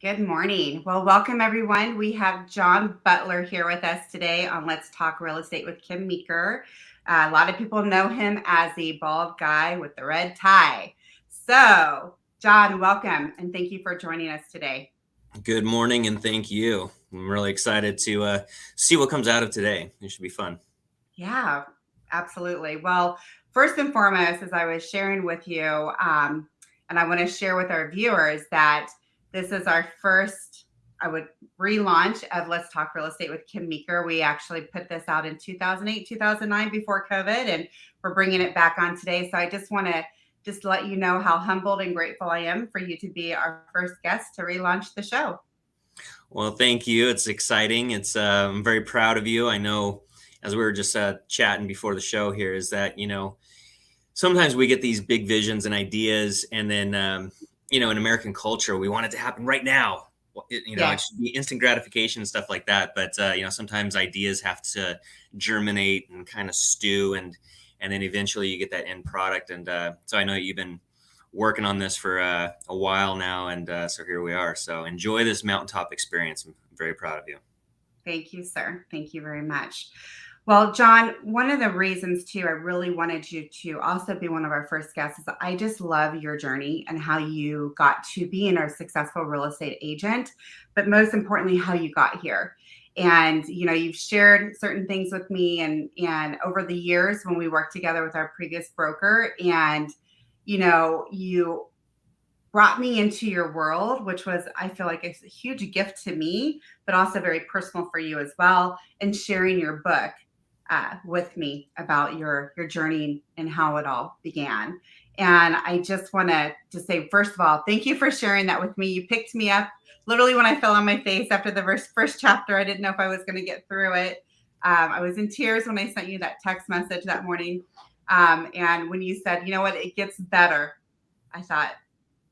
Good morning. Well, welcome everyone. We have John Butler here with us today on Let's Talk Real Estate with Kim Meeker. A lot of people know him as the bald guy with the red tie. So, John, welcome and thank you for joining us today. Good morning and thank you. I'm really excited to see what comes out of today. It should be fun. Yeah, absolutely. Well, first and foremost, as I was sharing with you, and I want to share with our viewers that this is our first, I would relaunch of Let's Talk Real Estate with Kim Meeker. We actually put this out in 2008, 2009 before COVID, and we're bringing it back on today. So I just want to let you know how humbled and grateful I am for you to be our first guest to relaunch the show. Well, thank you. It's exciting. I'm very proud of you. I know, as we were just chatting before the show here, is that sometimes we get these big visions and ideas, and then in American culture, we want it to happen right now. It Yes. should be instant gratification and stuff like that. But sometimes ideas have to germinate and kind of stew, and then eventually you get that end product. And so I know you've been working on this for a while now, and so here we are. So enjoy this mountaintop experience. I'm very proud of you. Thank you, sir. Thank you very much. Well, John, one of the reasons too, I really wanted you to also be one of our first guests is I just love your journey and how you got to being a successful real estate agent, but most importantly, how you got here. And you've shared certain things with me and over the years when we worked together with our previous broker, and you brought me into your world, which was, I feel like, a huge gift to me, but also very personal for you as well, and sharing your book with me about your journey and how it all began. And I just want to say, first of all, thank you for sharing that with me. You picked me up literally when I fell on my face after the first chapter. I didn't know if I was going to get through it. I was in tears when I sent you that text message that morning. And when you said, you know what, it gets better, I thought,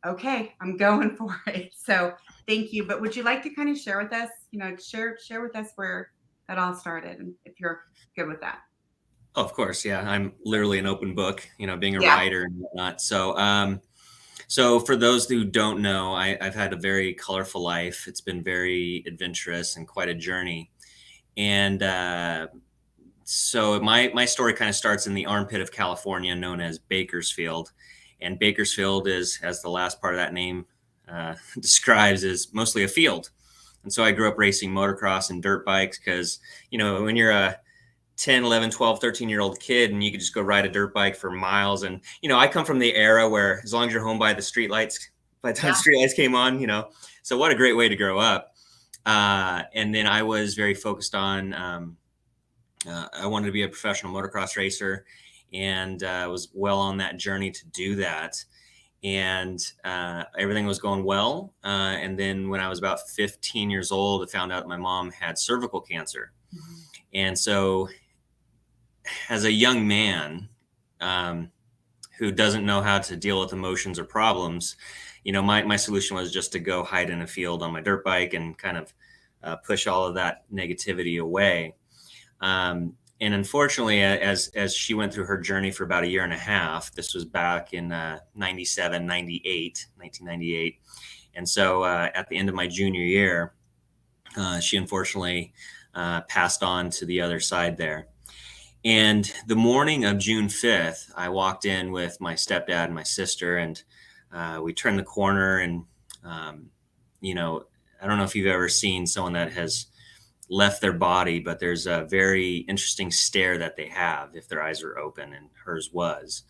okay, I'm going for it. So thank you. But would you like to kind of share with us, share with us where that all started, and if you're good with that? Oh, of course, yeah. I'm literally an open book, being a Yeah. writer and whatnot. So for those who don't know, I've had a very colorful life. It's been very adventurous and quite a journey. And so my story kind of starts in the armpit of California, known as Bakersfield. And Bakersfield is, as the last part of that name describes, is mostly a field. And so I grew up racing motocross and dirt bikes because, when you're a 10, 11, 12, 13-year-old kid and you could just go ride a dirt bike for miles. And, I come from the era where as long as you're home by the streetlights, by the time the Yeah. streetlights came on, so what a great way to grow up. And then I was very focused on, I wanted to be a professional motocross racer, and was well on that journey to do that. And everything was going well. And then when I was about 15 years old, I found out my mom had cervical cancer. Mhm. And so as a young man who doesn't know how to deal with emotions or problems, my solution was just to go hide in a field on my dirt bike and kind of push all of that negativity away. And unfortunately, as she went through her journey for about a year and a half, this was back in 1998. And so at the end of my junior year, she unfortunately passed on to the other side there. And the morning of June 5th, I walked in with my stepdad and my sister, and we turned the corner. And, I don't know if you've ever seen someone that has left their body, but there's a very interesting stare that they have if their eyes are open, and hers was.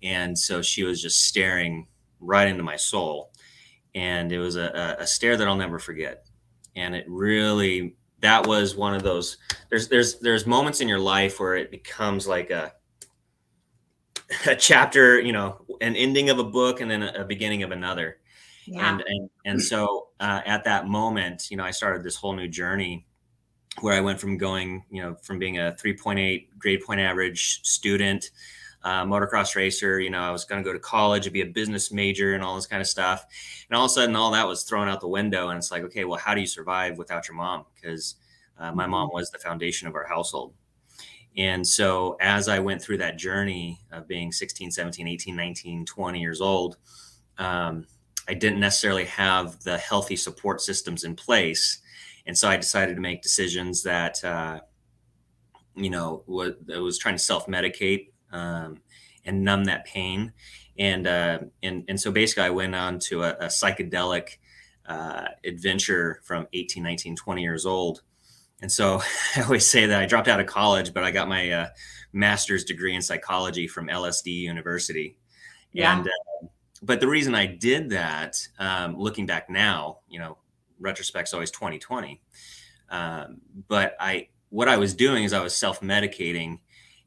And so she was just staring right into my soul. And it was a stare that I'll never forget. And it really, that was one of those, there's moments in your life where it becomes like a chapter, an ending of a book and then a beginning of another. Yeah. And so at that moment, I started this whole new journey where I went from going, from being a 3.8 grade point average student, motocross racer, I was going to go to college and be a business major and all this kind of stuff. And all of a sudden, all that was thrown out the window. And it's like, okay, well, how do you survive without your mom? Because my mom Mhm. was the foundation of our household. And so as I went through that journey of being 16, 17, 18, 19, 20 years old, I didn't necessarily have the healthy support systems in place. And so I decided to make decisions that, was trying to self-medicate, and numb that pain. And so basically I went on to a psychedelic adventure from 18, 19, 20 years old. And so I always say that I dropped out of college, but I got my master's degree in psychology from LSD University. Yeah. And but the reason I did that, looking back now, retrospect's always 2020. But what I was doing is I was self-medicating,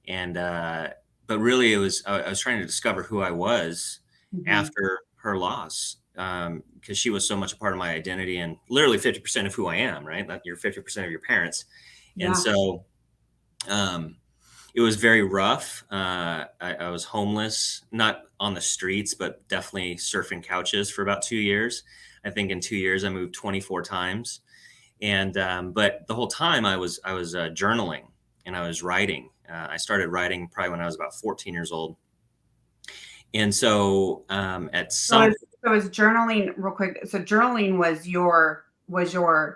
and but really I was trying to discover who I was Hmm. after her loss, because she was so much a part of my identity and literally 50% of who I am, right? That you're 50% of your parents. And Yeah. so it was very rough. I was homeless, not on the streets, but definitely surfing couches for about 2 years. I think in 2 years I moved 24 times. And but the whole time I was journaling and I was writing. I started writing probably when I was about 14 years old. And so at So some is journaling real quick. So journaling was your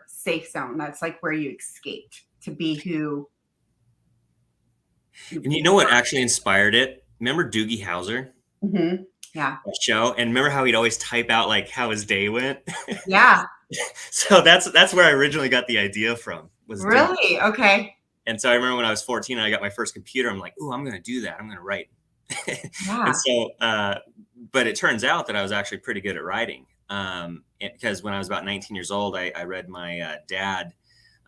safe zone. That's like where you escaped to be who you And you know what were. actually inspired it? Remember Doogie Howser, Hmm. Yeah. that show? And remember how he'd always type out like how his day went? Yeah. So that's where I originally got the idea from, was Doogie. Really? Okay. And so I remember when I was 14 and I got my first computer, I'm like, "Ooh, I'm gonna do that. I'm gonna write." And Yeah. so, but it turns out that I was actually pretty good at writing. Because when I was about 19 years old, I read my dad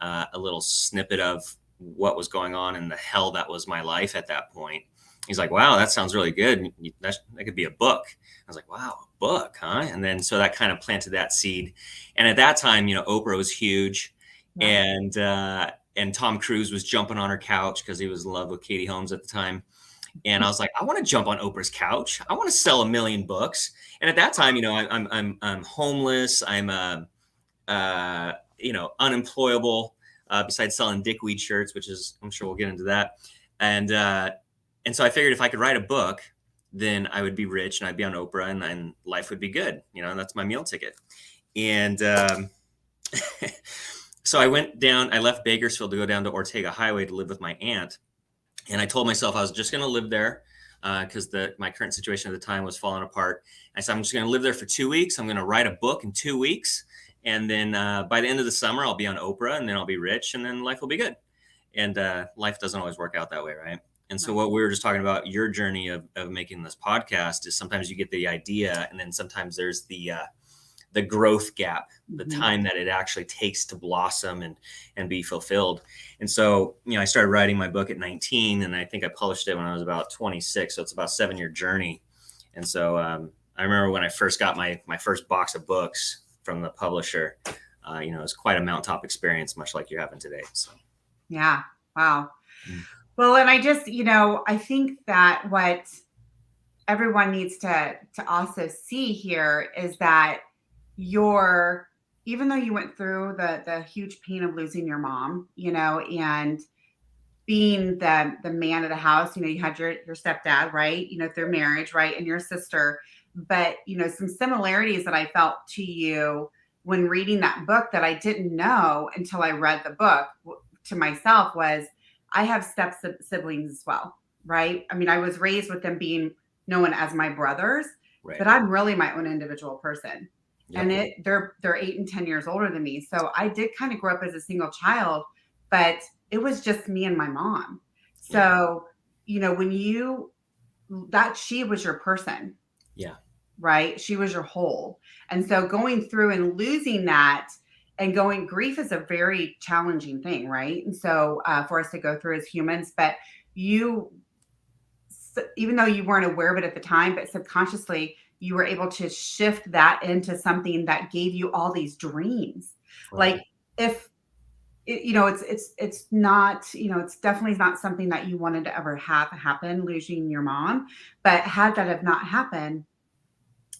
a little snippet of what was going on in the hell that was my life at that point. He's like, "Wow, that sounds really good. That could be a book." I was like, "Wow, a book, huh?" And then so that kind of planted that seed. And at that time, Oprah was huge, Yeah. and Tom Cruise was jumping on her couch because he was in love with Katie Holmes at the time. And I was like, I want to jump on Oprah's couch. I want to sell 1 million books. And at that time, I'm homeless. I'm unemployable. Besides selling dickweed shirts, which is, I'm sure we'll get into that. And and so I figured if I could write a book, then I would be rich and I'd be on Oprah, and life would be good. And that's my meal ticket. And so I went down. I left Bakersfield to go down to Ortega Highway to live with my aunt. And I told myself I was just going to live there because my current situation at the time was falling apart. I said, I'm just going to live there for 2 weeks. I'm going to write a book in 2 weeks. And then by the end of the summer, I'll be on Oprah, and then I'll be rich, and then life will be good. And life doesn't always work out that way, right? And so Right. what we were just talking about, your journey of making this podcast, is sometimes you get the idea, and then sometimes there's the growth gap, the Hmm. time that it actually takes to blossom and be fulfilled. And so, I started writing my book at 19, and I think I published it when I was about 26. So it's about a 7-year journey. And so I remember when I first got my first box of books from the publisher, it was quite a mountaintop experience, much like you're having today. So, Yeah. Wow. mm, Well, and I just, I think that what everyone needs to also see here is that your even though you went through the huge pain of losing your mom, and being the man of the house, you had your stepdad, right? Through marriage, right? And your sister. But, some similarities that I felt to you when reading that book that I didn't know until I read the book to myself was I have step siblings as well, right? I mean, I was raised with them being known as my brothers, right. but I'm really my own individual person. And Yep. they're 8 and 10 years older than me. So I did kind of grow up as a single child, but it was just me and my mom. Yeah. So, when she was your person, Yeah. right? She was your whole. And so going through and losing that and grief is a very challenging thing, right? And so for us to go through as humans, but you, even though you weren't aware of it at the time, but subconsciously, you were able to shift that into something that gave you all these dreams. Right. Like if it's not, it's definitely not something that you wanted to ever have happen, losing your mom. But had that have not happened,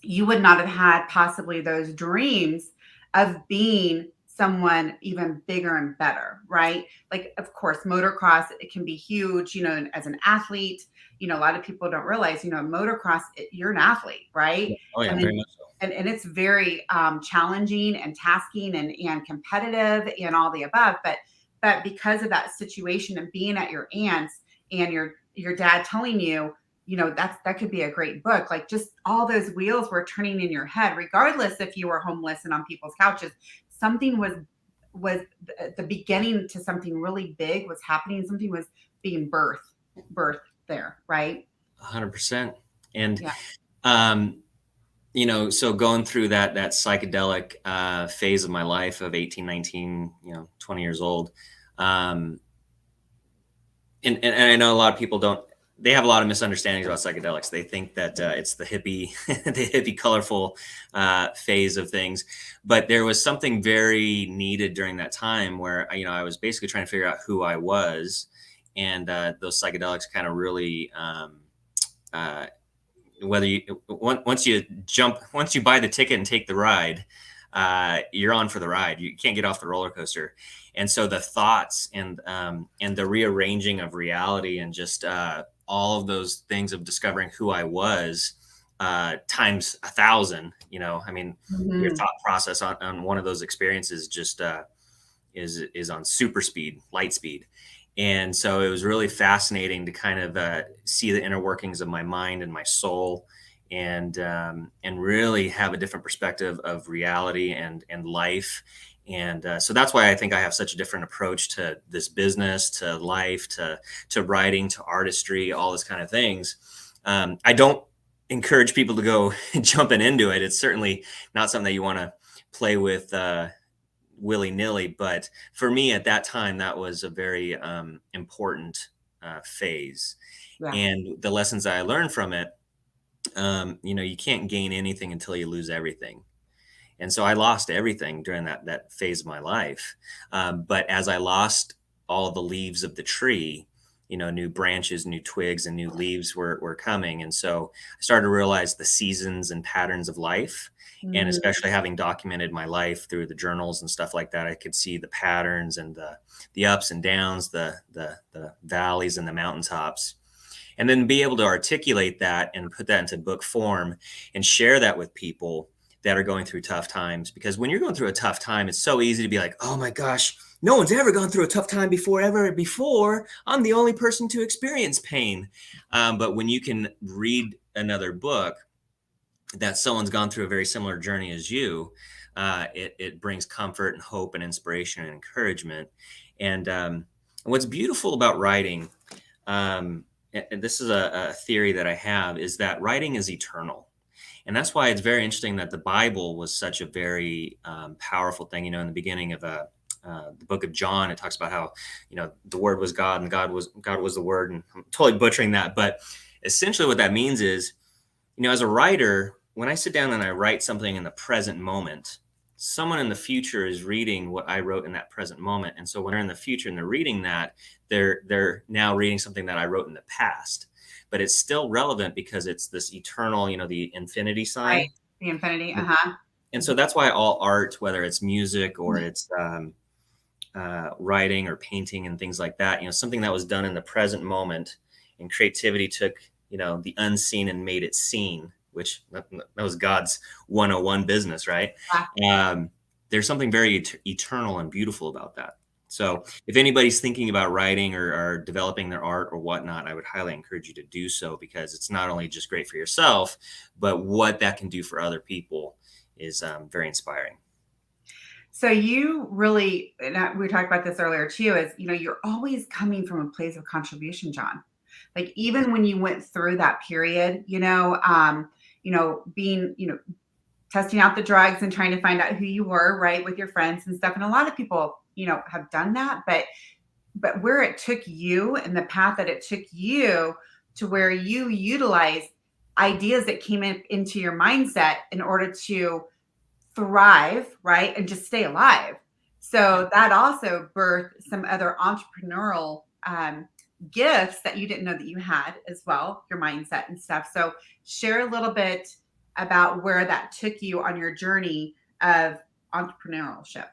you would not have had possibly those dreams of being someone even bigger and better, right? Like, of course, motocross, it can be huge, as an athlete. A lot of people don't realize, motocross, you're an athlete, right? Oh I yeah, very mean, much so. and it's very challenging and tasking and competitive and all the above. But because of that situation and being at your aunt's and your dad telling you, that could be a great book. Like just all those wheels were turning in your head, regardless if you were homeless and on people's couches. Something was the beginning to something really big was happening. Something was being birthed there, right? 100%. And, Yeah. um, so going through that psychedelic phase of my life of 18, 19, 20 years old. Um, and I know a lot of people they have a lot of misunderstandings about psychedelics. They think that it's the hippie, the hippie, colorful phase of things. But there was something very needed during that time where, I was basically trying to figure out who I was. And those psychedelics kind of really, uh, whether once you buy the ticket and take the ride, you're on for the ride. You can't get off the roller coaster. And so the thoughts and the rearranging of reality and just all of those things of discovering who I was times 1,000. I mean, your Mhm. thought process on one of those experiences just is on super speed, light speed. And so it was really fascinating to kind of see the inner workings of my mind and my soul, and really have a different perspective of reality and life. And so that's why I think I have such a different approach to this business, to life, to writing, to artistry, all this kind of things. I don't encourage people to go jumping into it. It's certainly not something that you want to play with willy nilly. But for me at that time, that was a very important phase. Yeah. And the lessons that I learned from it, you can't gain anything until you lose everything. And so I lost everything during that phase of my life. But as I lost all the leaves of the tree, new branches, new twigs, and new leaves were coming. And so I started to realize the seasons and patterns of life. And Mhm. especially having documented my life through the journals and stuff like that, I could see the patterns and the ups and downs, the valleys and the mountaintops, and then be able to articulate that and put that into book form and share that with people that are going through tough times. Because when you're going through a tough time, it's so easy to be like, oh my gosh, no one's ever gone through a tough time before, ever before. I'm the only person to experience pain. But when you can read another book that someone's gone through a very similar journey as you, it brings comfort and hope and inspiration and encouragement. And what's beautiful about writing, and this is a theory that I have, is that writing is eternal. And that's why it's very interesting that the Bible was such a very powerful thing. In the beginning of the book of John, it talks about how the Word was God, and God was the Word. And I'm totally butchering that, but essentially what that means is, as a writer, when I sit down and I write something in the present moment, someone in the future is reading what I wrote in that present moment. And so when they're in the future and they're reading that, they're now reading something that I wrote in the past. But it's still relevant because it's this eternal, the infinity Right. sign. The infinity. Uh-huh. And so that's why all art, whether it's music or it's writing or painting and things like that, something that was done in the present moment, and creativity took, the unseen and made it seen, which that was God's 101 business, right? Yeah. There's something very eternal and beautiful about that. So if anybody's thinking about writing or developing their art or whatnot, I would highly encourage you to do so, because it's not only just great for yourself, but what that can do for other people is very inspiring. So you really, and we talked about this earlier too, is you're always coming from a place of contribution, John. Like even when you went through that period, being, testing out the drugs and trying to find out who you were, right, with your friends and stuff. And a lot of people, have done that, but where it took you and the path that it took you to where you utilize ideas that came into your mindset in order to thrive, right? And just stay alive. Yeah. So that also birthed some other entrepreneurial gifts that you didn't know that you had as well, your mindset and stuff. So share a little bit about where that took you on your journey of entrepreneurship,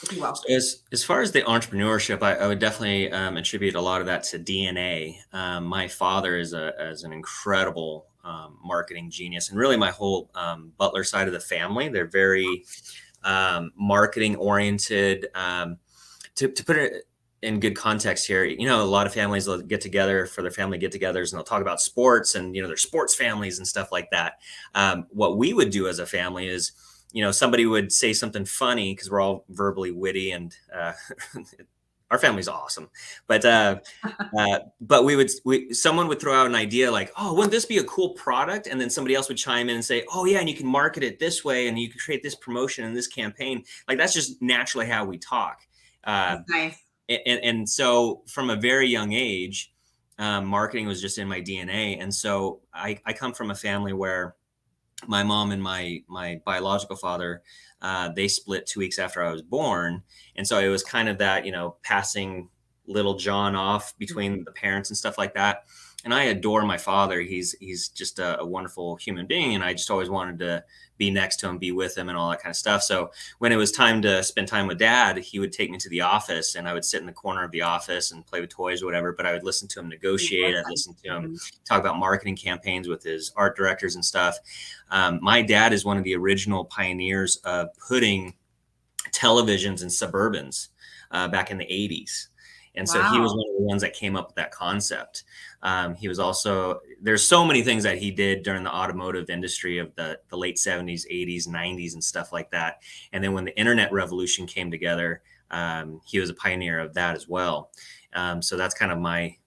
if you will. So as far as the entrepreneurship, I would definitely attribute a lot of that to DNA. My father is an incredible marketing genius, and really my whole Butler side of the family. They're very marketing oriented. To put it in good context here, you know, a lot of families will get together for their family get-togethers, and they'll talk about sports, and you know, their sports families and stuff like that. What we would do as a family is, you know, somebody would say something funny because we're all verbally witty, and our family's awesome. But someone would throw out an idea like, oh, wouldn't this be a cool product? And then somebody else would chime in and say, oh yeah, and you can market it this way, and you can create this promotion and this campaign. Like that's just naturally how we talk. That's nice. And so from a very young age, marketing was just in my DNA. And so I come from a family where my mom and my biological father, they split 2 weeks after I was born. And so it was kind of that, you know, passing little John off between the parents and stuff like that. And I adore my father. He's just a wonderful human being. And I just always wanted to be next to him, be with him and all that kind of stuff. So when it was time to spend time with dad, he would take me to the office, and I would sit in the corner of the office and play with toys or whatever. But I would listen to him negotiate. I'd listen to him talk about marketing campaigns with his art directors and stuff. My dad is one of the original pioneers of putting televisions in Suburbans back in the 80s. And so he was one of the ones that came up with that concept. He was also, there's so many things that he did during the automotive industry of the late 70s, 80s, 90s and stuff like that. And then when the internet revolution came together, he was a pioneer of that as well. So that's kind of my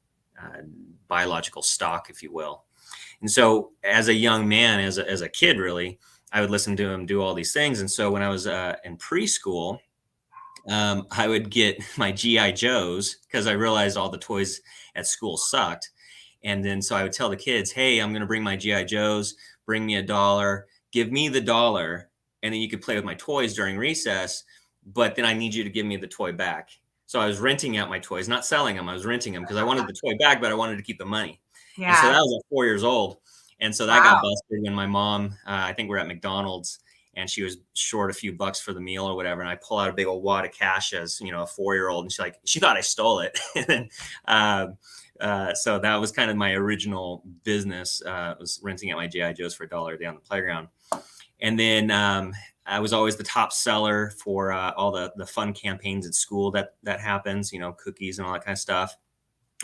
biological stock, if you will. And so as a young man, as a kid, really, I would listen to him do all these things. And so when I was in preschool, I would get my GI Joes because I realized all the toys at school sucked. And then so I would tell the kids, hey, I'm going to bring my GI Joes, bring me $1, give me the $1, and then you could play with my toys during recess. But then I need you to give me the toy back. So I was renting out my toys, not selling them. I was renting them because I wanted the toy back, but I wanted to keep the money. Yeah. And so that was at 4 years old. And so that got busted when my mom, I think we're at McDonald's, and she was short a few bucks for the meal or whatever. And I pull out a big old wad of cash as, you know, a 4-year-old. And she thought I stole it. And then, so that was kind of my original business, was renting out my GI Joes for $1 down the playground. And then I was always the top seller for all the fun campaigns at school that happens, you know, cookies and all that kind of stuff.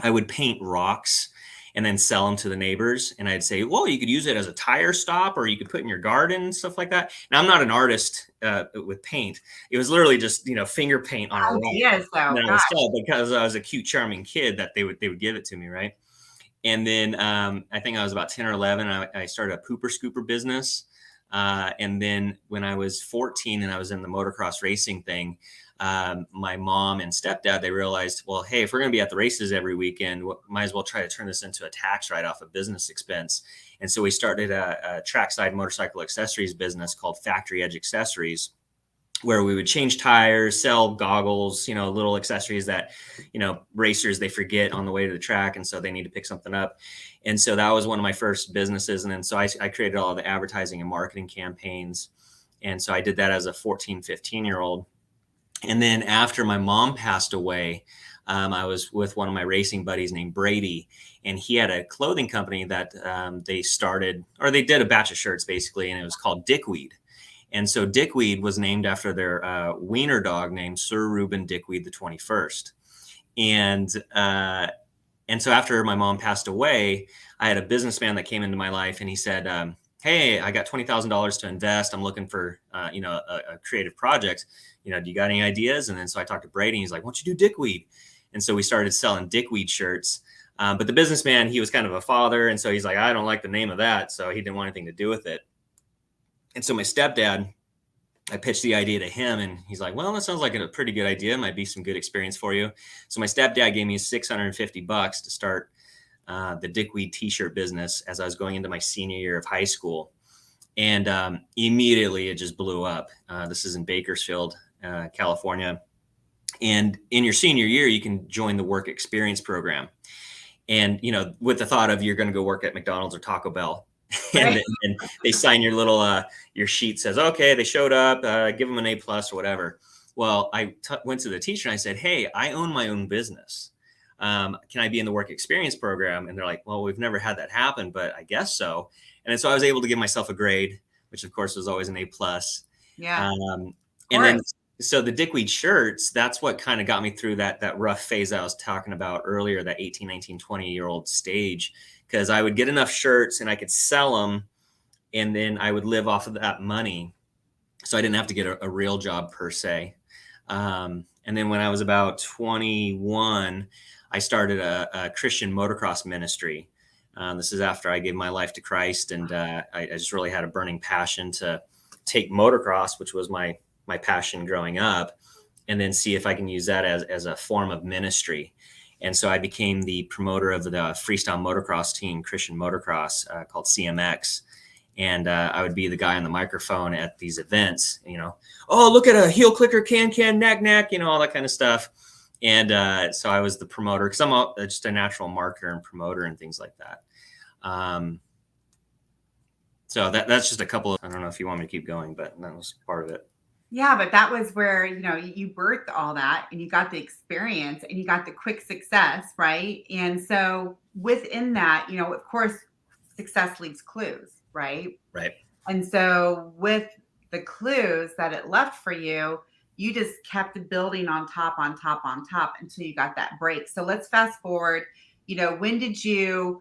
I would paint rocks and then sell them to the neighbors. And I'd say, well, you could use it as a tire stop, or you could put in your garden and stuff like that. Now, I'm not an artist with paint. It was literally just, you know, finger paint on a rock. Yes, because I was a cute, charming kid that they would give it to me, right? And then I think I was about 10 or 11. I started a pooper scooper business. And then when I was 14 and I was in the motocross racing thing, my mom and stepdad, they realized, well, hey, if we're going to be at the races every weekend, might as well try to turn this into a tax write-off of business expense. And so we started a trackside motorcycle accessories business called Factory Edge Accessories, where we would change tires, sell goggles, you know, little accessories that, you know, racers, they forget on the way to the track. And so they need to pick something up. And so that was one of my first businesses. And then so I created all the advertising and marketing campaigns. And so I did that as a 14, 15-year-old. And then after my mom passed away, I was with one of my racing buddies named Brady, and he had a clothing company that they started, or they did a batch of shirts basically, and it was called Dickweed. And so Dickweed was named after their wiener dog named Sir Reuben Dickweed the 21st. And so after my mom passed away, I had a businessman that came into my life, and he said, hey, I got $20,000 to invest. I'm looking for, you know, a creative project. You know, do you got any ideas? And then so I talked to Brady, and he's like, why don't you do Dickweed? And so we started selling Dickweed shirts. But the businessman, he was kind of a father. And so he's like, I don't like the name of that. So he didn't want anything to do with it. And so my stepdad, I pitched the idea to him, and he's like, well, that sounds like a pretty good idea. Might be some good experience for you. So my stepdad gave me $650 to start the Dickweed t-shirt business as I was going into my senior year of high school. And immediately it just blew up. This is in Bakersfield, California. And in your senior year, you can join the work experience program. And, you know, with the thought of you're going to go work at McDonald's or Taco Bell. And they sign your little, your sheet says, okay, they showed up, give them an A+ or whatever. Well, I went to the teacher and I said, hey, I own my own business. Can I be in the work experience program? And they're like, well, we've never had that happen, but I guess so. And so I was able to give myself a grade, which of course was always an A plus. Yeah, Um, of and then, course. so the dickweed shirts, that's what kind of got me through that rough phase I was talking about earlier, that 18, 19, 20-year-old stage, because I would get enough shirts and I could sell them, and then I would live off of that money. So I didn't have to get a real job per se. And then when I was about 21, I started a Christian motocross ministry. This is after I gave my life to Christ, and I just really had a burning passion to take motocross, which was my passion growing up, and then see if I can use that as a form of ministry. And so I became the promoter of the freestyle motocross team, Christian Motocross, called CMX. And I would be the guy on the microphone at these events, oh, look at a heel clicker, can, knack, all that kind of stuff. And so I was the promoter, because I'm just a natural marketer and promoter and things like that. So that's just a couple of, I don't know if you want me to keep going, but that was part of it. Yeah, but that was where, you birthed all that and you got the experience and you got the quick success, right? And so within that, of course, success leaves clues, right? Right. And so with the clues that it left for you, you just kept building on top, on top, on top until you got that break. So let's fast forward. When did you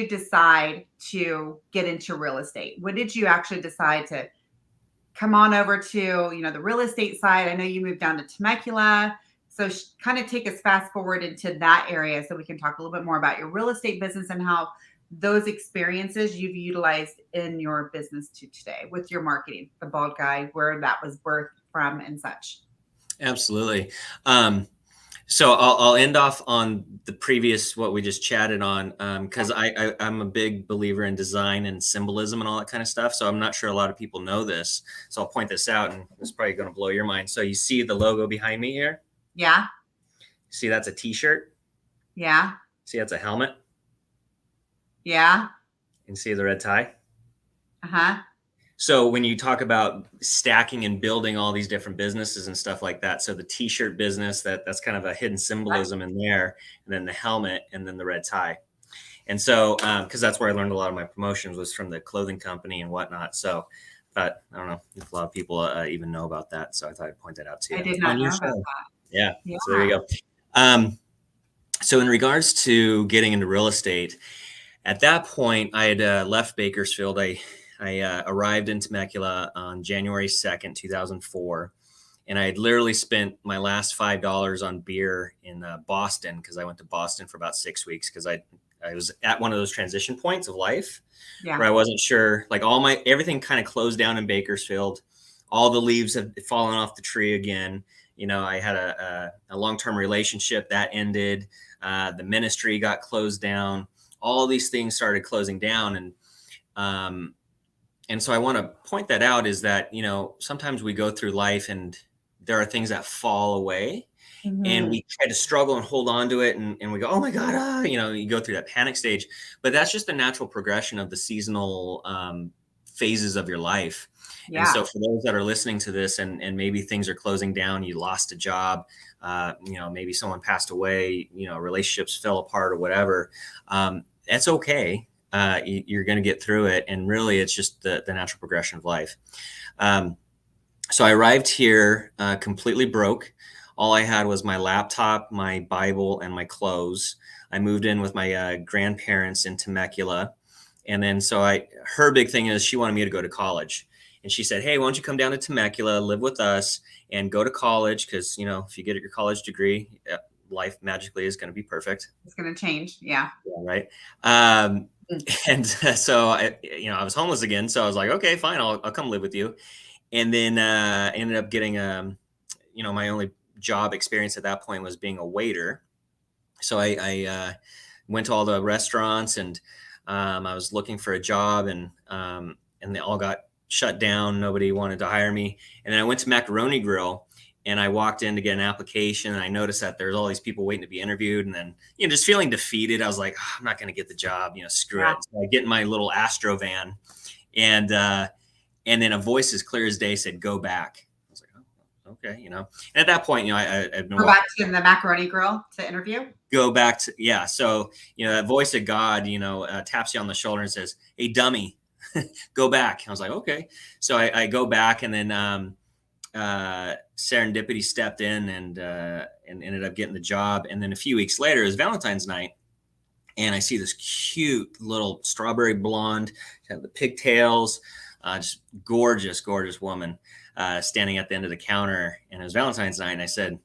decide to get into real estate? When did you actually decide to come on over to, the real estate side? I know you moved down to Temecula. So kind of take us fast forward into that area so we can talk a little bit more about your real estate business and how those experiences you've utilized in your business to today with your marketing, the Bald Guy, where that was birthed from and such. Absolutely. So I'll end off on the previous, what we just chatted on, because I'm a big believer in design and symbolism and all that kind of stuff. So I'm not sure a lot of people know this. So I'll point this out, and it's probably going to blow your mind. So you see the logo behind me here? Yeah. See, that's a t-shirt. Yeah. See, that's a helmet. Yeah. And see the red tie? Uh-huh. So when you talk about stacking and building all these different businesses and stuff like that, so the t-shirt business, that's kind of a hidden symbolism in there, and then the helmet, and then the red tie. And so, because that's where I learned a lot of my promotions, was from the clothing company and whatnot. So, but I don't know if a lot of people even know about that. So I thought I'd point that out to you I did on not your know about show. that. Yeah. Yeah. So there you go. So in regards to getting into real estate, at that point, I had left Bakersfield. I arrived in Temecula on January 2nd, 2004. And I had literally spent my last $5 on beer in Boston, because I went to Boston for about 6 weeks, because I was at one of those transition points of life where I wasn't sure, like everything kind of closed down in Bakersfield. All the leaves had fallen off the tree again. I had a long-term relationship that ended. The ministry got closed down. All these things started closing down. And so I want to point that out, is that, sometimes we go through life and there are things that fall away, and we try to struggle and hold on to it. And we go, oh my God, you go through that panic stage, but that's just the natural progression of the seasonal phases of your life. Yeah. And so for those that are listening to this, and maybe things are closing down, you lost a job, maybe someone passed away, relationships fell apart or whatever, that's okay. You're going to get through it. And really, it's just the natural progression of life. So I arrived here completely broke. All I had was my laptop, my Bible, and my clothes. I moved in with my grandparents in Temecula. And then her big thing is she wanted me to go to college. And she said, hey, why don't you come down to Temecula, live with us, and go to college? Because, if you get your college degree, life magically is going to be perfect. It's going to change. Yeah. Yeah, right. And so I was homeless again. So I was like, okay, fine, I'll come live with you. And then I ended up getting, my only job experience at that point was being a waiter. So I went to all the restaurants, and I was looking for a job, and they all got shut down. Nobody wanted to hire me. And then I went to Macaroni Grill, and I walked in to get an application, and I noticed that there's all these people waiting to be interviewed. And then, just feeling defeated, I was like, oh, I'm not going to get the job, screw it. So I get in my little Astro van, and then a voice as clear as day said, go back. I was like, oh, okay, And at that point, I've been Go walking. back to the macaroni grill to interview? Go back to, yeah. So, that voice of God, taps you on the shoulder and says, "Hey, dummy, go back." I was like, okay. So I go back, and then serendipity stepped in and ended up getting the job. And then a few weeks later, it was Valentine's night, and I see this cute little strawberry blonde, she had the pigtails, just gorgeous, gorgeous woman standing at the end of the counter. And it was Valentine's night, and I said,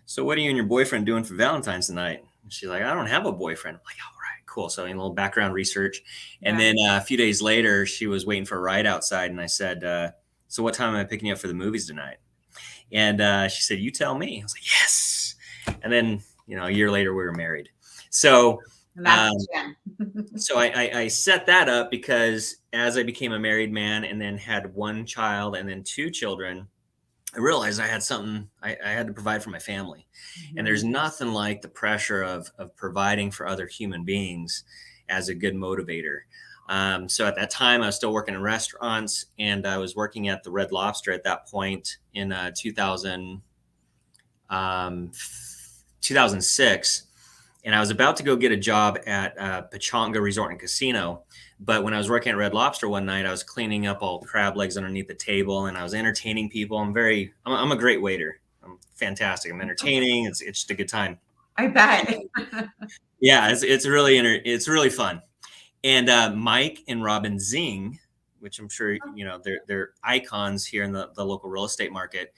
"So what are you and your boyfriend doing for Valentine's tonight?" And she's like, "I don't have a boyfriend." I'm like, "All right, cool." So a little background research. And Yeah. then a few days later, she was waiting for a ride outside. And I said, "So what time am I picking you up for the movies tonight?" And she said, "You tell me." I was like, "Yes." And then, a year later, we were married. So, And um, that's Jen. so I set that up because as I became a married man and then had one child and then two children, I realized I had something I had to provide for my family. And there's nothing like the pressure of providing for other human beings as a good motivator. So at that time, I was still working in restaurants, and I was working at the Red Lobster at that point in 2006. And I was about to go get a job at Pechanga Resort and Casino. But when I was working at Red Lobster one night, I was cleaning up all crab legs underneath the table, and I was entertaining people. I'm a great waiter. I'm fantastic. I'm entertaining. It's just a good time. I bet. Yeah, it's really fun. And Mike and Robin Zing, which I'm sure they're icons here in the local real estate market.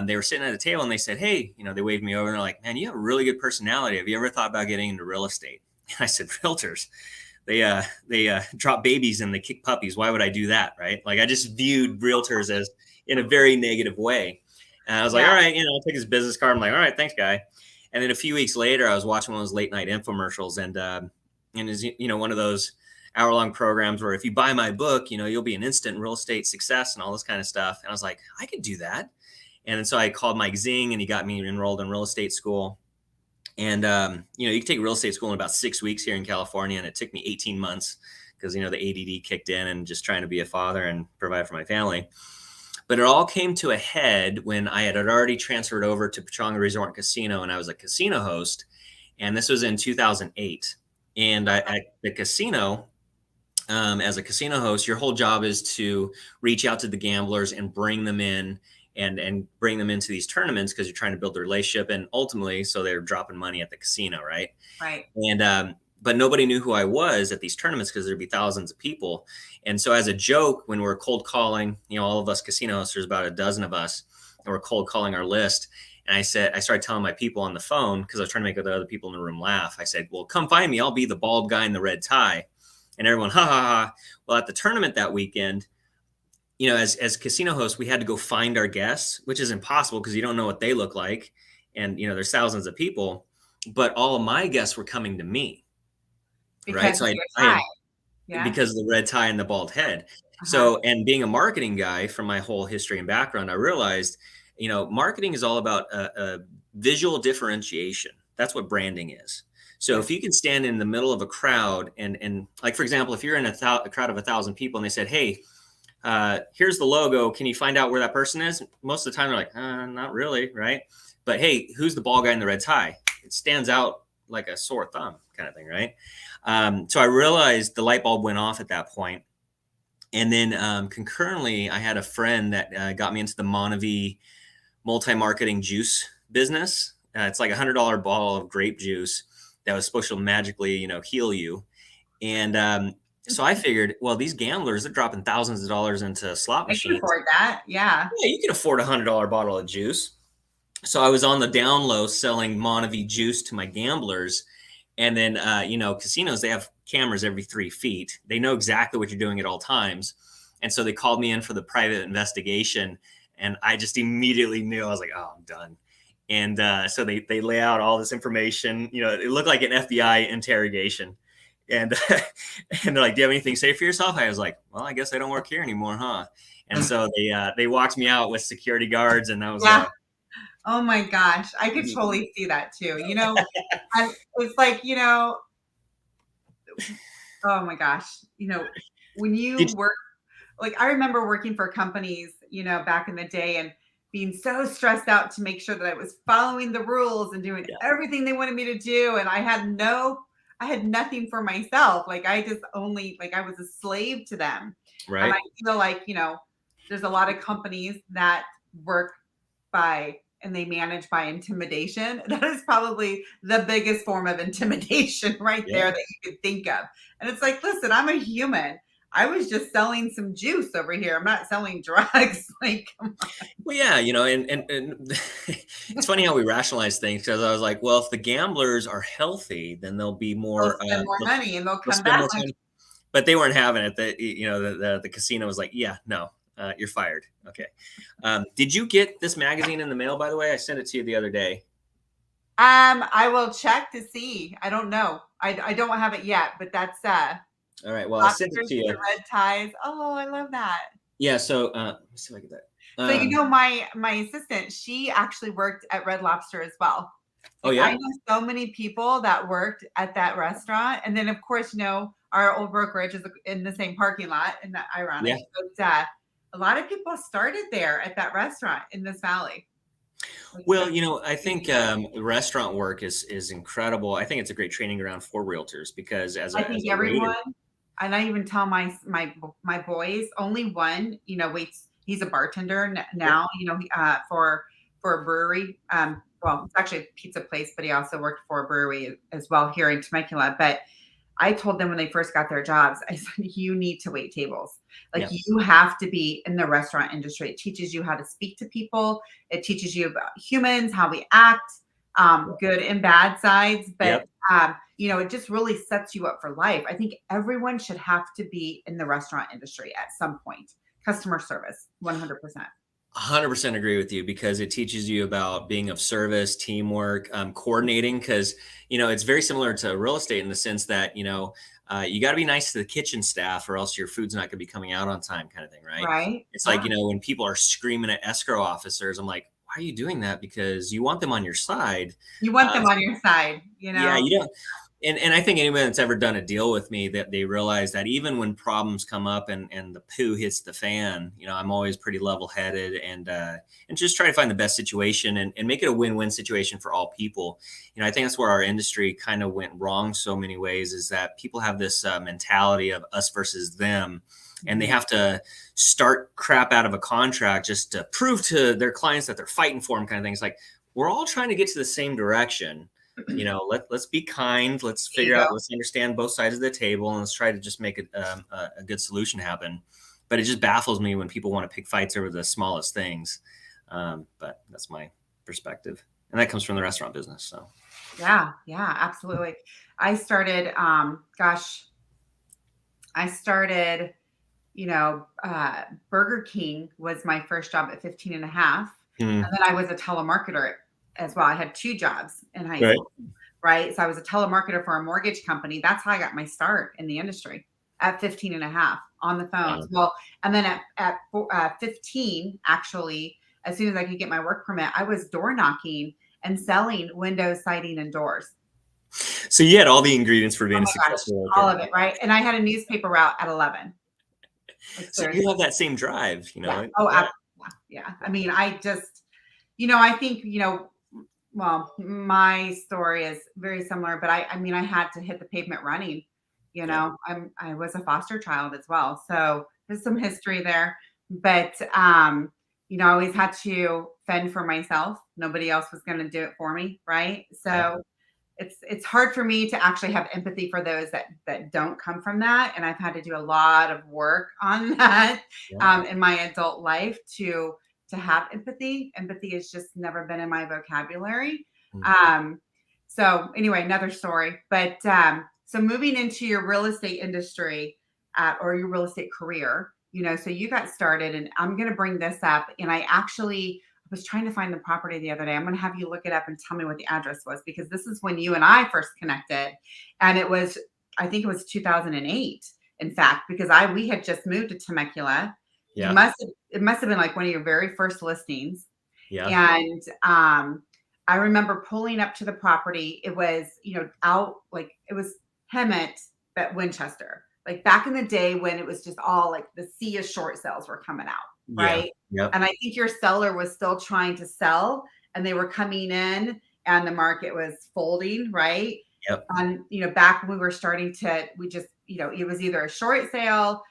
They were sitting at a table and they said, "Hey," they waved me over and they're like, "Man, you have a really good personality. Have you ever thought about getting into real estate?" And I said, "Realtors, they drop babies and they kick puppies. Why would I do that?" Right? Like, I just viewed realtors as in a very negative way. And I was like, Yeah. "All right," I'll take his business card. I'm like, "All right, thanks, guy." And then a few weeks later, I was watching one of those late night infomercials, and is one of those hour-long programs where if you buy my book, you'll be an instant real estate success and all this kind of stuff. And I was like, I could do that. And so I called Mike Zing, and he got me enrolled in real estate school. And you can take real estate school in about 6 weeks here in California, and it took me 18 months because the ADD kicked in and just trying to be a father and provide for my family. But it all came to a head when I had already transferred over to Pechanga Resort and Casino, and I was a casino host. And this was in 2008. And at the casino, as a casino host, your whole job is to reach out to the gamblers and bring them in and bring them into these tournaments because you're trying to build a relationship, and ultimately, so they're dropping money at the casino, right? Right. And but nobody knew who I was at these tournaments because there'd be thousands of people. And so, as a joke, when we're cold calling, all of us casino hosts, there's about a dozen of us, and we're cold calling our list. And I started telling my people on the phone, because I was trying to make the other people in the room laugh. I said, "Well, come find me. I'll be the bald guy in the red tie." And everyone, ha ha ha. Well, at the tournament that weekend, as casino hosts, we had to go find our guests, which is impossible because you don't know what they look like. And, there's thousands of people, but all of my guests were coming to me. Right. Because So of I your had, tie. Yeah. because of the red tie and the bald head. Uh-huh. So, and being a marketing guy from my whole history and background, I realized, marketing is all about visual differentiation. That's what branding is. So if you can stand in the middle of a crowd and like, for example, if you're in a crowd of 1,000 people and they said, "Hey, here's the logo. Can you find out where that person is?" Most of the time they're like, "Not really." Right. But hey, who's the bald guy in the red tie? It stands out like a sore thumb kind of thing. Right. So I realized the light bulb went off at that point. And then concurrently, I had a friend that got me into the Monavie multi-marketing juice business. It's like $100 bottle of grape juice that was supposed to magically, heal you. And so I figured, well, these gamblers, they're dropping thousands of dollars into slot I can machines. afford that. Yeah. Yeah, you can afford $100 bottle of juice. So I was on the down low selling Monavie juice to my gamblers. And then, casinos, they have cameras every 3 feet. They know exactly what you're doing at all times. And so they called me in for the private investigation. And I just immediately knew, I was like, "Oh, I'm done." And so they lay out all this information. It looked like an FBI interrogation. And and they're like, "Do you have anything to say for yourself?" I was like, "Well, I guess I don't work here anymore, huh?" And so they walked me out with security guards, and that was Yeah. Oh my gosh. I could Mhm. totally see that too. And it's like, oh my gosh, when you Did work, like I remember working for companies, back in the day, and being so stressed out to make sure that I was following the rules and doing Yeah. everything they wanted me to do. And I had nothing for myself. Like I just only, like I was a slave to them. And I Right. feel like, there's a lot of companies that work and they manage by intimidation. That is probably the biggest form of intimidation right Yeah. there that you could think of. And it's like, listen, I'm a human. I was just selling some juice over here. I'm not selling drugs. Like, Well, yeah, and it's funny how we rationalize things because I was like, well, if the gamblers are healthy, then they'll be they'll more, spend more money and they'll they'll come spend back. more time. But they weren't having it. The casino was like, yeah, no, you're fired. Okay. Did you get this magazine in the mail, by the way? I sent it to you the other day. I will check to see. I don't know. I don't have it yet, but that's All right. Well, I sent it lobsters to with the you. red ties. Oh, I love that. Yeah. So let me see if I get that. So my assistant, she actually worked at Red Lobster as well. Oh Like I yeah. know so many people that worked at that restaurant, and then of course, our old brokerage is in the same parking lot, and that Yeah. ironic. But a lot of people started there at that restaurant in this valley. Like, Well, that's I crazy. think restaurant work is incredible. I think it's a great training ground for realtors because I as think a waiter, everyone, and I even tell my boys, only one, waits. He's a bartender yeah, now, for a brewery. Well, it's actually a pizza place, but he also worked for a brewery as well here in Temecula. But I told them when they first got their jobs, I said, you need to wait tables. Like yeah, you have to be in the restaurant industry. It teaches you how to speak to people. It teaches you about humans, how we act, good and bad sides. But, yep. it just really sets you up for life. I think everyone should have to be in the restaurant industry at some point. Customer service, 100%. 100% agree with you because it teaches you about being of service, teamwork, coordinating. Because it's very similar to real estate in the sense that you got to be nice to the kitchen staff, or else your food's not going to be coming out on time, kind of thing, right? Right? It's like Yeah. when people are screaming at escrow officers, I'm like, why are you doing that? Because you want them on your side. You want them on your side, Yeah, you don't. And I think anyone that's ever done a deal with me that they realize that even when problems come up and the poo hits the fan, I'm always pretty level headed and just try to find the best situation and make it a win-win situation for all people. I think that's where our industry kind of went wrong so many ways is that people have this mentality of us versus them. And they have to start crap out of a contract just to prove to their clients that they're fighting for them, kind of thing. It's like, we're all trying to get to the same direction. Let's be kind. Let's figure Ego. out, let's understand both sides of the table and let's try to just make it a good solution happen. But it just baffles me when people want to pick fights over the smallest things. But that's my perspective. And that comes from the restaurant business. So Yeah, yeah, absolutely. I started, I started, Burger King was my first job at 15 and a half. Hmm. And then I was a telemarketer as well. I had two jobs in high Right. school, right? So I was a telemarketer for a mortgage company. That's how I got my start in the industry at 15 and a half on the phones. Well, and then at 15, actually, as soon as I could get my work permit, I was door knocking and selling windows, siding, and doors. So you had all the ingredients for Oh being a my gosh, successful all worker. of it, right? And I had a newspaper route at 11. Like So you seriously. have that same drive, Yeah. Oh, Yeah. yeah. I mean, I just, I think, well, my story is very similar, but I mean, I had to hit the pavement running. Yeah. I was a foster child as well, so there's some history there. But I always had to fend for myself. Nobody else was going to do it for me, right? Yeah. So it's hard for me to actually have empathy for those that don't come from that, and I've had to do a lot of work on that Yeah. in my adult life to have empathy. Empathy has just never been in my vocabulary. Mm. So anyway, another story. But so moving into your real estate industry or your real estate career, so you got started, and I'm going to bring this up, and I actually was trying to find the property the other day. I'm going to have you look it up and tell me what the address was, because this is when you and I first connected. And I think it was 2008, in fact, because we had just moved to Temecula. Yeah. It must have been like one of your very first listings. Yeah. And I remember pulling up to the property. It was, out like it was Hemet, but Winchester, like back in the day when it was just all like the sea of short sales were coming out. Yeah. right? Yep. And I think your seller was still trying to sell and they were coming in and the market was folding, right? Yep. And, back when we were starting to, we just, it was either a short sale.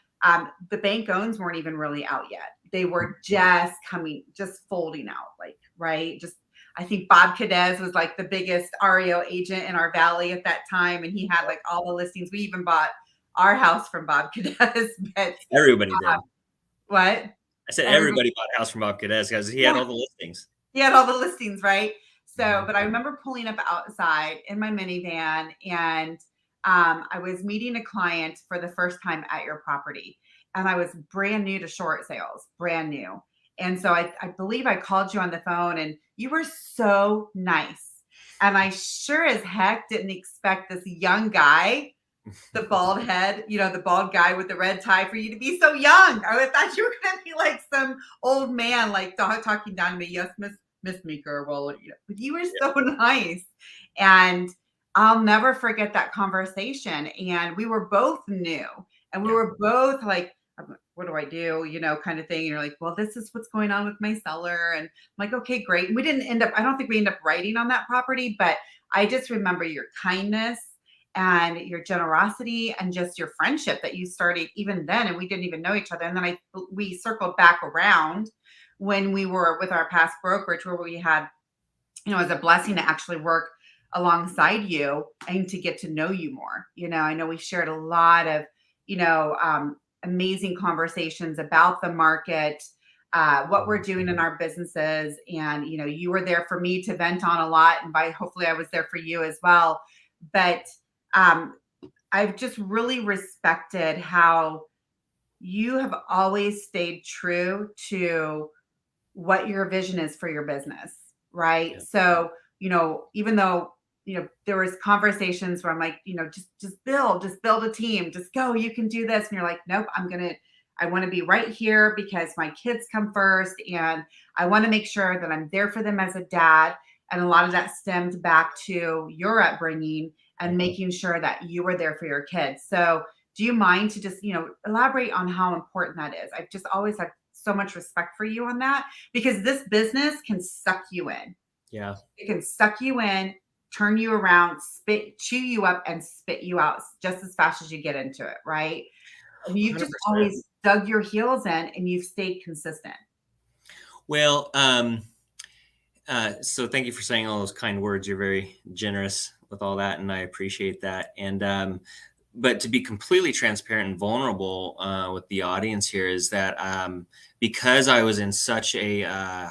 The bank owns weren't even really out yet. They were just folding out, like, right? Just, I think Bob Cadez was like the biggest REO agent in our valley at that time. And he had like all the listings. We even bought our house from Bob Cadez, but Everybody did. what? I said Everybody, everybody bought a house from Bob Cadez because he had yeah, all the listings. he had all the listings, right? So, Mhm. but I remember pulling up outside in my minivan and I was meeting a client for the first time at your property. And I was brand new to short sales, brand new. And so I believe I called you on the phone and you were so nice. And I sure as heck didn't expect this young guy, the bald head, the bald guy with the red tie, for you to be so young. I thought you were going to be like some old man, like talking down to me. Yes, Miss Meeker. Well, but you were so nice. And I'll never forget that conversation. And we were both new and we Yeah. were both like, what do I do? Kind of thing. And you're like, well, this is what's going on with my seller. And I'm like, okay, great. And we didn't end up, I don't think we ended up writing on that property, but I just remember your kindness and your generosity and just your friendship that you started even then. And we didn't even know each other. And then we circled back around when we were with our past brokerage where we had, it was a blessing to actually work alongside you and to get to know you more. I know we shared a lot of, amazing conversations about the market, what we're doing in our businesses. And, you were there for me to vent on a lot. And hopefully I was there for you as well. But um, I've just really respected how you have always stayed true to what your vision is for your business, right? Yeah. So, even though, there was conversations where I'm like, just build a team, just go, you can do this. And you're like, nope, I want to be right here because my kids come first and I want to make sure that I'm there for them as a dad. And a lot of that stemmed back to your upbringing and Mhm. making sure that you were there for your kids. So, do you mind to just, elaborate on how important that is? I've just always had so much respect for you on that because this business can suck you in. Yeah. It can suck you in, turn you around, chew you up, and spit you out just as fast as you get into it, right? And you've just 100%. always dug your heels in and you've stayed consistent. Well, so thank you for saying all those kind words. You're very generous with all that, and I appreciate that. And but to be completely transparent and vulnerable with the audience here is that because I was in such a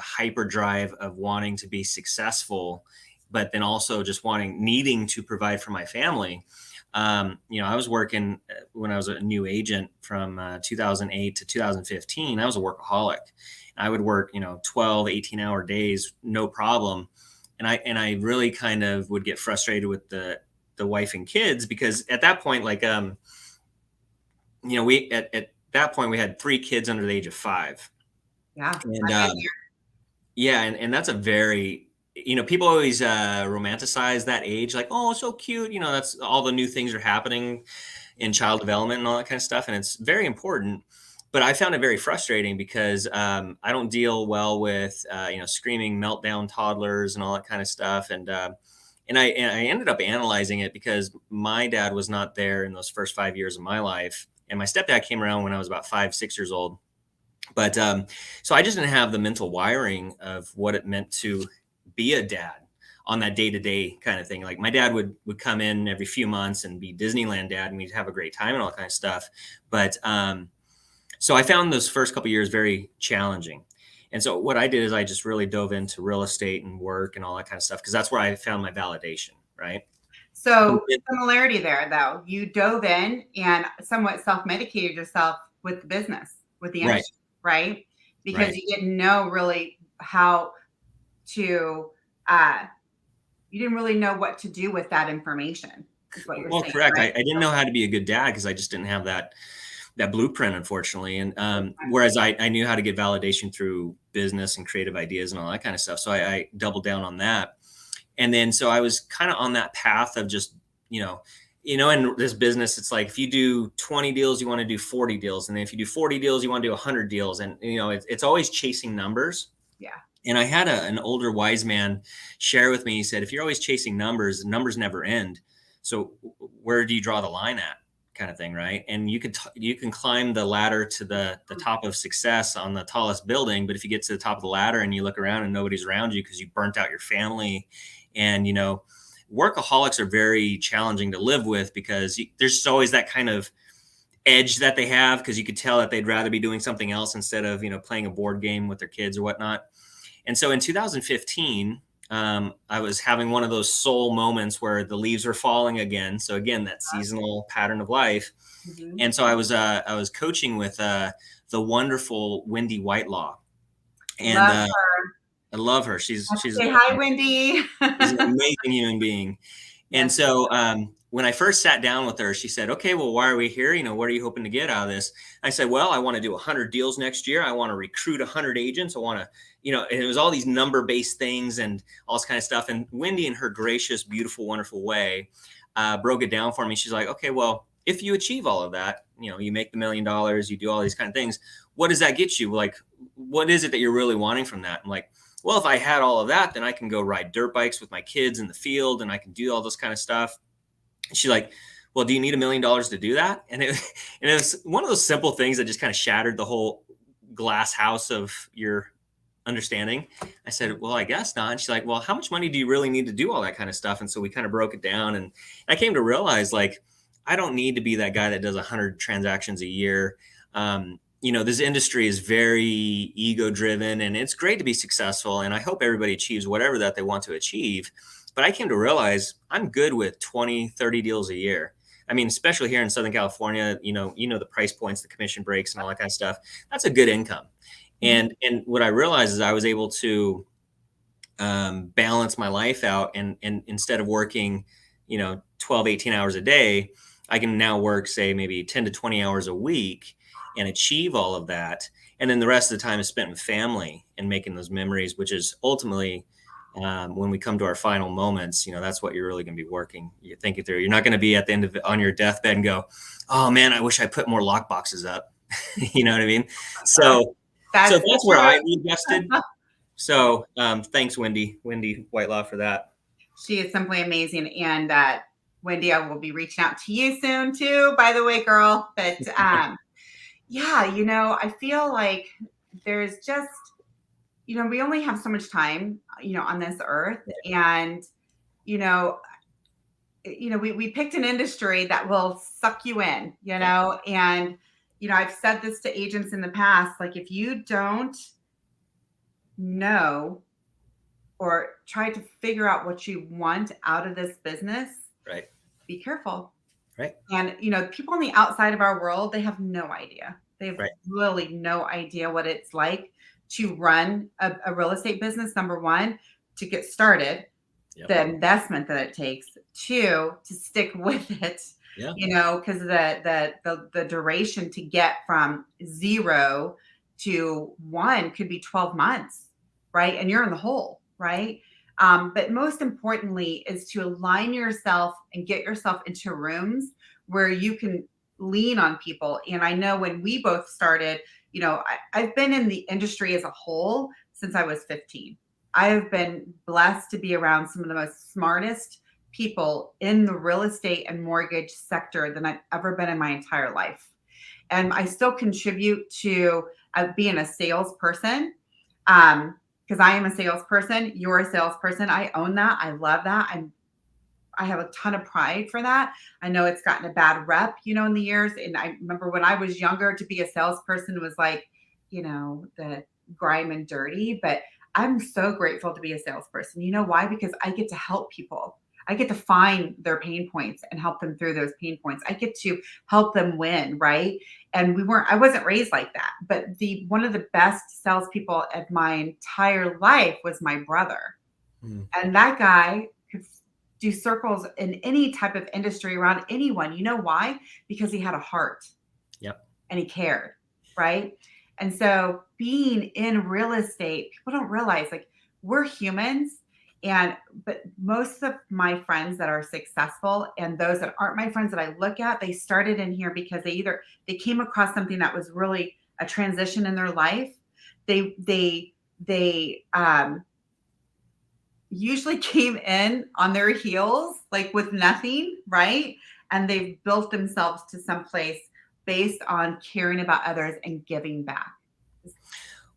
hyperdrive of wanting to be successful, but then also just needing to provide for my family. I was working when I was a new agent from 2008 to 2015. I was a workaholic. I would work, 12, 18-hour days, no problem. And I really kind of would get frustrated with the wife and kids because at that point, like, we at that point we had 3 kids under the age of 5. Yeah. And I've been yeah, and that's a very, people always romanticize that age, like, oh, so cute. That's all the new things are happening in child development and all that kind of stuff. And it's very important. But I found it very frustrating because I don't deal well with, screaming meltdown toddlers and all that kind of stuff. And I ended up analyzing it because my dad was not there in those first 5 years of my life. And my stepdad came around when I was about 5, 6 years old. But so I just didn't have the mental wiring of what it meant to be a dad on that day-to-day kind of thing. Like my dad would come in every few months and be Disneyland dad, and we'd have a great time and all that kind of stuff. But so I found those first couple of years very challenging. And so what I did is I just really dove into real estate and work and all that kind of stuff because that's where I found my validation, right? So similarity there, though. You dove in and somewhat self-medicated yourself with the business, with the Right, industry, right? Because right. you didn't know really how to, you didn't really know what to do with that information, is what you're Well, saying, correct. I right? didn't know how to be a good dad because I just didn't have that blueprint, unfortunately. And whereas I knew how to get validation through business and creative ideas and all that kind of stuff. So I doubled down on that. And then so I was kind of on that path of just, in this business, it's like if you do 20 deals, you want to do 40 deals. And then if you do 40 deals, you want to do 100 deals. And, it's always chasing numbers. Yeah. And I had an older wise man share with me. He said, if you're always chasing numbers, the numbers never end. So where do you draw the line at, kind of thing, right? And you can climb the ladder to the top of success on the tallest building, but if you get to the top of the ladder and you look around and nobody's around you because you burnt out your family, and workaholics are very challenging to live with because there's always that kind of edge that they have, because you could tell that they'd rather be doing something else instead of playing a board game with their kids or whatnot. And so in 2015, I was having one of those soul moments where the leaves were falling again. So again, that seasonal pattern of life. Mm-hmm. And so I was coaching with the wonderful Wendy Whitelaw, and I love her. She's say hi, Wendy. She's an amazing human being. And so when I first sat down with her, she said, okay, well, why are we here? What are you hoping to get out of this? I said, well, I want to do 100 deals next year. I want to recruit 100 agents. I want to, and it was all these number-based things and all this kind of stuff. And Wendy, in her gracious, beautiful, wonderful way, broke it down for me. She's like, okay, well, if you achieve all of that, you make the $1 million, you do all these kind of things. What does that get you? Like, what is it that you're really wanting from that? I'm like, well, if I had all of that, then I can go ride dirt bikes with my kids in the field and I can do all this kind of stuff. She's like, well, do you need $1 million to do that? And it was one of those simple things that just kind of shattered the whole glass house of your understanding. I said, well, I guess not. And she's like, well, how much money do you really need to do all that kind of stuff? And so we kind of broke it down, and I came to realize, like, I don't need to be that guy that does 100 transactions a year. This industry is very ego driven, and it's great to be successful. And I hope everybody achieves whatever that they want to achieve. But I came to realize I'm good with 20, 30 deals a year. I mean, especially here in Southern California, the price points, the commission breaks and all that kind of stuff. That's a good income. And what I realized is I was able to balance my life out, and instead of working, 12, 18 hours a day, I can now work, say, maybe 10 to 20 hours a week and achieve all of that. And then the rest of the time is spent with family and making those memories, which is ultimately, when we come to our final moments, that's what you're really going to be working. You think it through. You're not going to be at the end of it on your deathbed and go, oh man, I wish I put more lock boxes up. You know what I mean? So that's where I invested. So thanks, Wendy Whitelaw, for that. She is simply amazing. And Wendy, I will be reaching out to you soon too, by the way, girl. But yeah, I feel like there's just, we only have so much time, on this earth. And, we picked an industry that will suck you in, and, I've said this to agents in the past, like, if you don't know or try to figure out what you want out of this business, right, be careful. Right. And, people on the outside of our world, they have no idea. They have really no idea what it's like to run a real estate business. Number one, to get started, the investment that it takes. Two, to stick with it, because the duration to get from 0 to 1 could be 12 months, right? And you're in the hole, right? But most importantly is to align yourself and get yourself into rooms where you can lean on people. And I know when we both started, I've been in the industry as a whole since I was 15. I have been blessed to be around some of the most smartest people in the real estate and mortgage sector than I've ever been in my entire life. And I still contribute to being a salesperson. Because I am a salesperson, you're a salesperson. I own that. I love that. I have a ton of pride for that. I know it's gotten a bad rep, in the years. And I remember when I was younger, to be a salesperson was like, the grime and dirty. But I'm so grateful to be a salesperson. You know why? Because I get to help people. I get to find their pain points and help them through those pain points. I get to help them win, right? And I wasn't raised like that. But one of the best salespeople of my entire life was my brother. And that guy could do circles in any type of industry around anyone. You know why? Because he had a heart. Yep. And he cared, right? And so being in real estate, people don't realize, like, we're humans. But most of my friends that are successful and those that aren't my friends that I look at, they started in here because they came across something that was really a transition in their life. They usually came in on their heels, like with nothing, right? And they've built themselves to some place based on caring about others and giving back,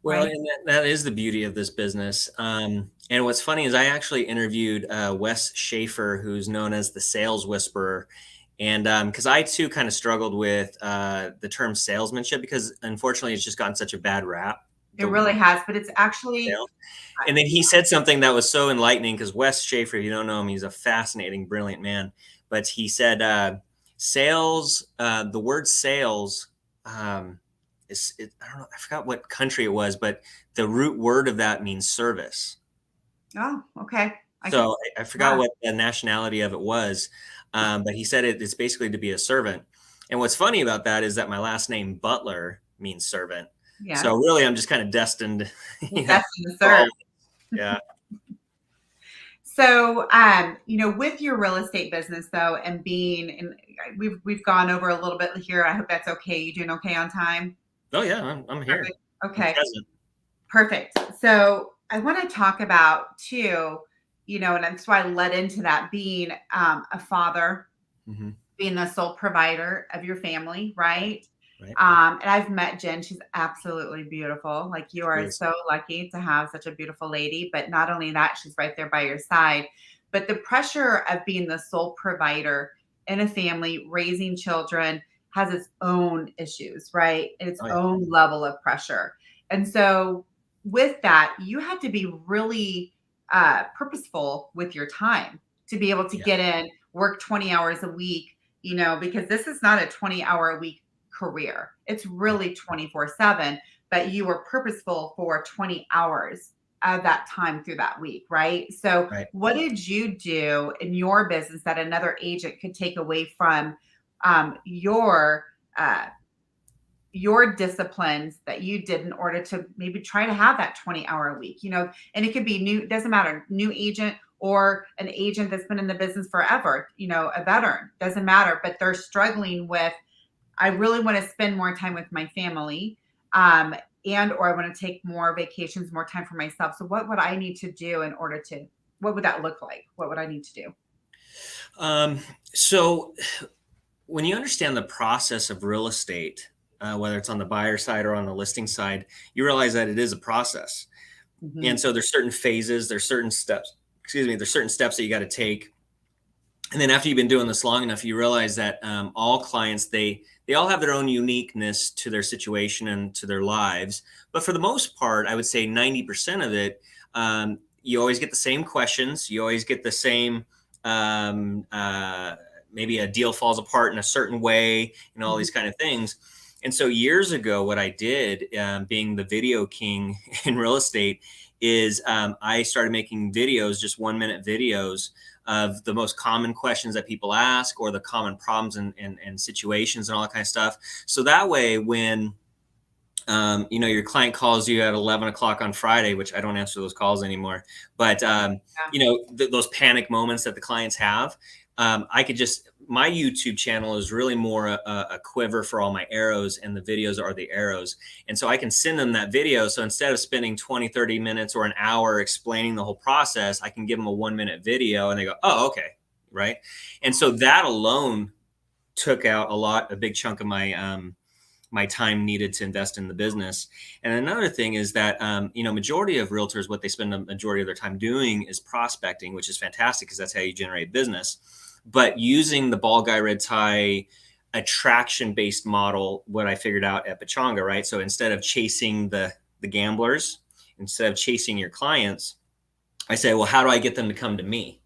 Well, right? and that is the beauty of this business. And what's funny is I actually interviewed Wes Schaefer, who's known as the sales whisperer. And because I too kind of struggled with the term salesmanship, because unfortunately it's just gotten such a bad rap. It The really has, but it's actually, sales. And then he said something that was so enlightening because Wes Schaefer, if you don't know him, he's a fascinating, brilliant man. But he said, sales, the word sales, I don't know, I forgot what country it was, but the root word of that means service. oh, okay. I can, So I forgot yeah, what the nationality of it was, but he said it's basically to be a servant. And what's funny about that is that my last name Butler means servant. yes. So really, I'm just kind of destined, You're you know, destined to for serve. all. Yeah. So, with your real estate business though, and being, and we've gone over a little bit here. I hope that's okay. You doing okay on time? Oh yeah, I'm here. Perfect. I'm Okay. present. Perfect. So I want to talk about too, and that's why I led into that being a father, Hmm. being the sole provider of your family, right? Right. And I've met Jen. She's absolutely beautiful. Like you She are is. so lucky to have such a beautiful lady. But not only that, she's right there by your side. But the pressure of being the sole provider in a family, raising children, has its own issues, right? Its Oh yeah. own level of pressure. And so, with that, you had to be really purposeful with your time to be able to Yeah. get in, work 20 hours a week, because this is not a 20-hour a week career. It's Right. really 24/7, but you were purposeful for 20 hours of that time through that week, right? So, Right. what did you do in your business that another agent could take away from your disciplines that you did in order to maybe try to have that 20-hour a week, and it could be new, doesn't matter, new agent or an agent that's been in the business forever, a veteran, doesn't matter, but they're struggling with, I really want to spend more time with my family, um, and or I want to take more vacations, more time for myself. So what would I need to do in order to, what would that look like? What would I need to do? Um, so when you understand the process of real estate, whether it's on the buyer side or on the listing side, you realize that it is a process. And Hmm. so there's certain phases, there's certain steps, excuse me, there's certain steps that you got to take. And then after you've been doing this long enough, you realize that all clients, they all have their own uniqueness to their situation and to their lives. But for the most part, I would say 90% of it, you always get the same questions. You always get the same, um, uh, maybe a deal falls apart in a certain way, and all Hmm. these kind of things. And so years ago, what I did, being the video king in real estate, is I started making videos, just 1 minute videos of the most common questions that people ask or the common problems and situations and all that kind of stuff. So that way, when your client calls you at 11 o'clock on Friday, which I don't answer those calls anymore, but Yeah. those panic moments that the clients have, I could just, my YouTube channel is really more a quiver for all my arrows, and the videos are the arrows. And so I can send them that video. So instead of spending 20, 30 minutes or an hour explaining the whole process, I can give them a 1 minute video and they go, oh, okay. Right. And so that alone took out a big chunk of my time needed to invest in the business. And another thing is that majority of realtors, what they spend the majority of their time doing is prospecting, which is fantastic because that's how you generate business. But using the ball guy red tie attraction based model, what I figured out at Pachanga, right? So instead of chasing the gamblers, instead of chasing your clients, I say, well, how do I get them to come to me?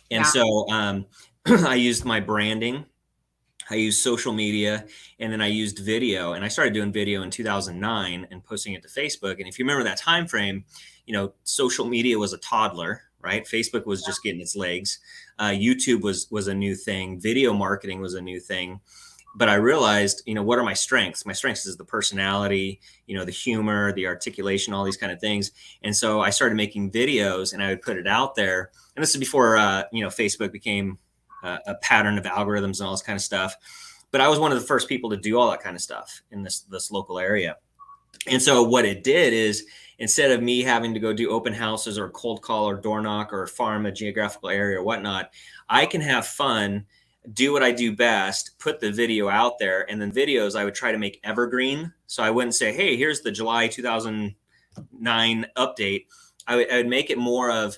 And Yeah. so I used my branding, I used social media, and then I used video. And I started doing video in 2009 and posting it to Facebook. And if you remember that time frame, social media was a toddler, right? Facebook was just getting its legs. YouTube was a new thing. Video marketing was a new thing. But I realized, what are my strengths? My strengths is the personality, the humor, the articulation, all these kind of things. And so I started making videos and I would put it out there. And this is before, Facebook became a pattern of algorithms and all this kind of stuff. But I was one of the first people to do all that kind of stuff in this local area. And so what it did is, instead of me having to go do open houses or cold call or door knock or farm a geographical area or whatnot, I can have fun, do what I do best, put the video out there. And then videos I would try to make evergreen. So I wouldn't say, hey, here's the July 2009 update. I would make it more of,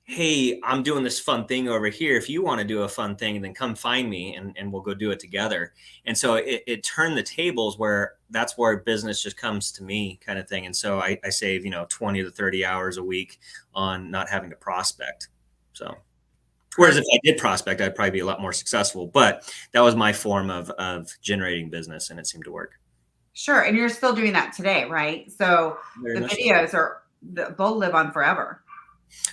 hey, I'm doing this fun thing over here. If you want to do a fun thing, then come find me and we'll go do it together. And so it turned the tables where that's where business just comes to me, kind of thing. And so I save, 20 to 30 hours a week on not having to prospect. So, whereas if I did prospect, I'd probably be a lot more successful. But that was my form of generating business, and it seemed to work. Sure. And you're still doing that today, right? So Very the much so. videos they'll live on forever.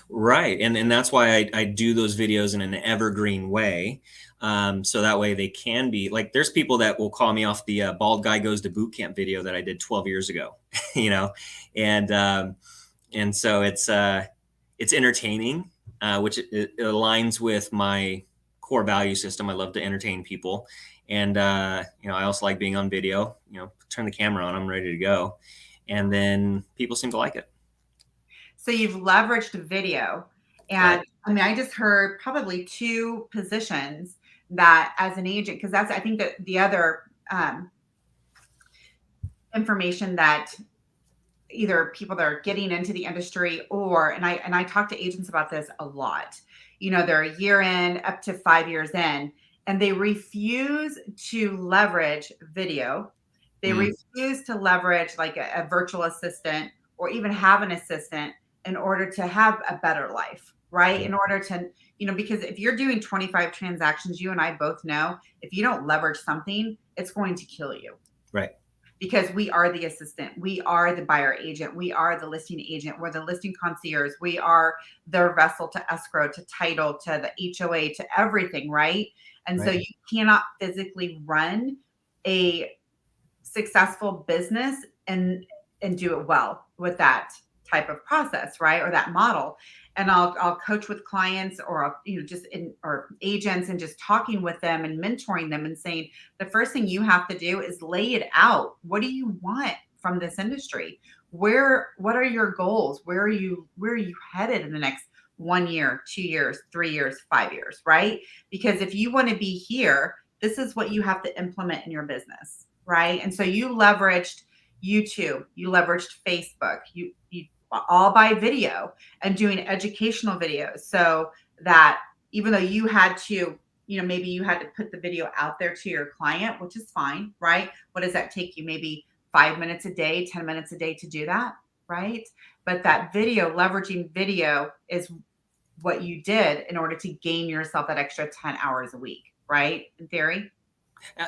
Right. And that's why I do those videos in an evergreen way. So that way they can be like, there's people that will call me off the bald guy goes to boot camp video that I did 12 years ago, and, and so it's entertaining, which it aligns with my core value system. I love to entertain people. And, I also like being on video, turn the camera on, I'm ready to go. And then people seem to like it. So you've leveraged video. And Right. I mean, I just heard probably two positions that as an agent, because that's, I think that the other information that either people that are getting into the industry and I talk to agents about this a lot. They're a year in, up to 5 years in, and they refuse to leverage video. They Mm, refuse to leverage like a virtual assistant or even have an assistant in order to have a better life, right? In order to, because if you're doing 25 transactions, you and I both know if you don't leverage something, it's going to kill you, right. because we are the assistant, we are the buyer agent, we are the listing agent, we're the listing concierge, we are their vessel to escrow, to title, to the HOA, to everything, right? And so Right. you cannot physically run a successful business and do it well with that type of process, right? Or that model. And I'll coach with clients, or or agents, and just talking with them and mentoring them and saying, the first thing you have to do is lay it out. What do you want from this industry? What are your goals? Where are you headed in the next 1 year, 2 years, 3 years, 5 years, right? Because if you want to be here, this is what you have to implement in your business, right? And so you leveraged YouTube, you leveraged Facebook, you all by video and doing educational videos, so that even though you had to, maybe you had to put the video out there to your client, which is fine, right? What does that take you? Maybe 5 minutes a day, 10 minutes a day to do that, right? But that video, leveraging video, is what you did in order to gain yourself that extra 10 hours a week, right? In theory.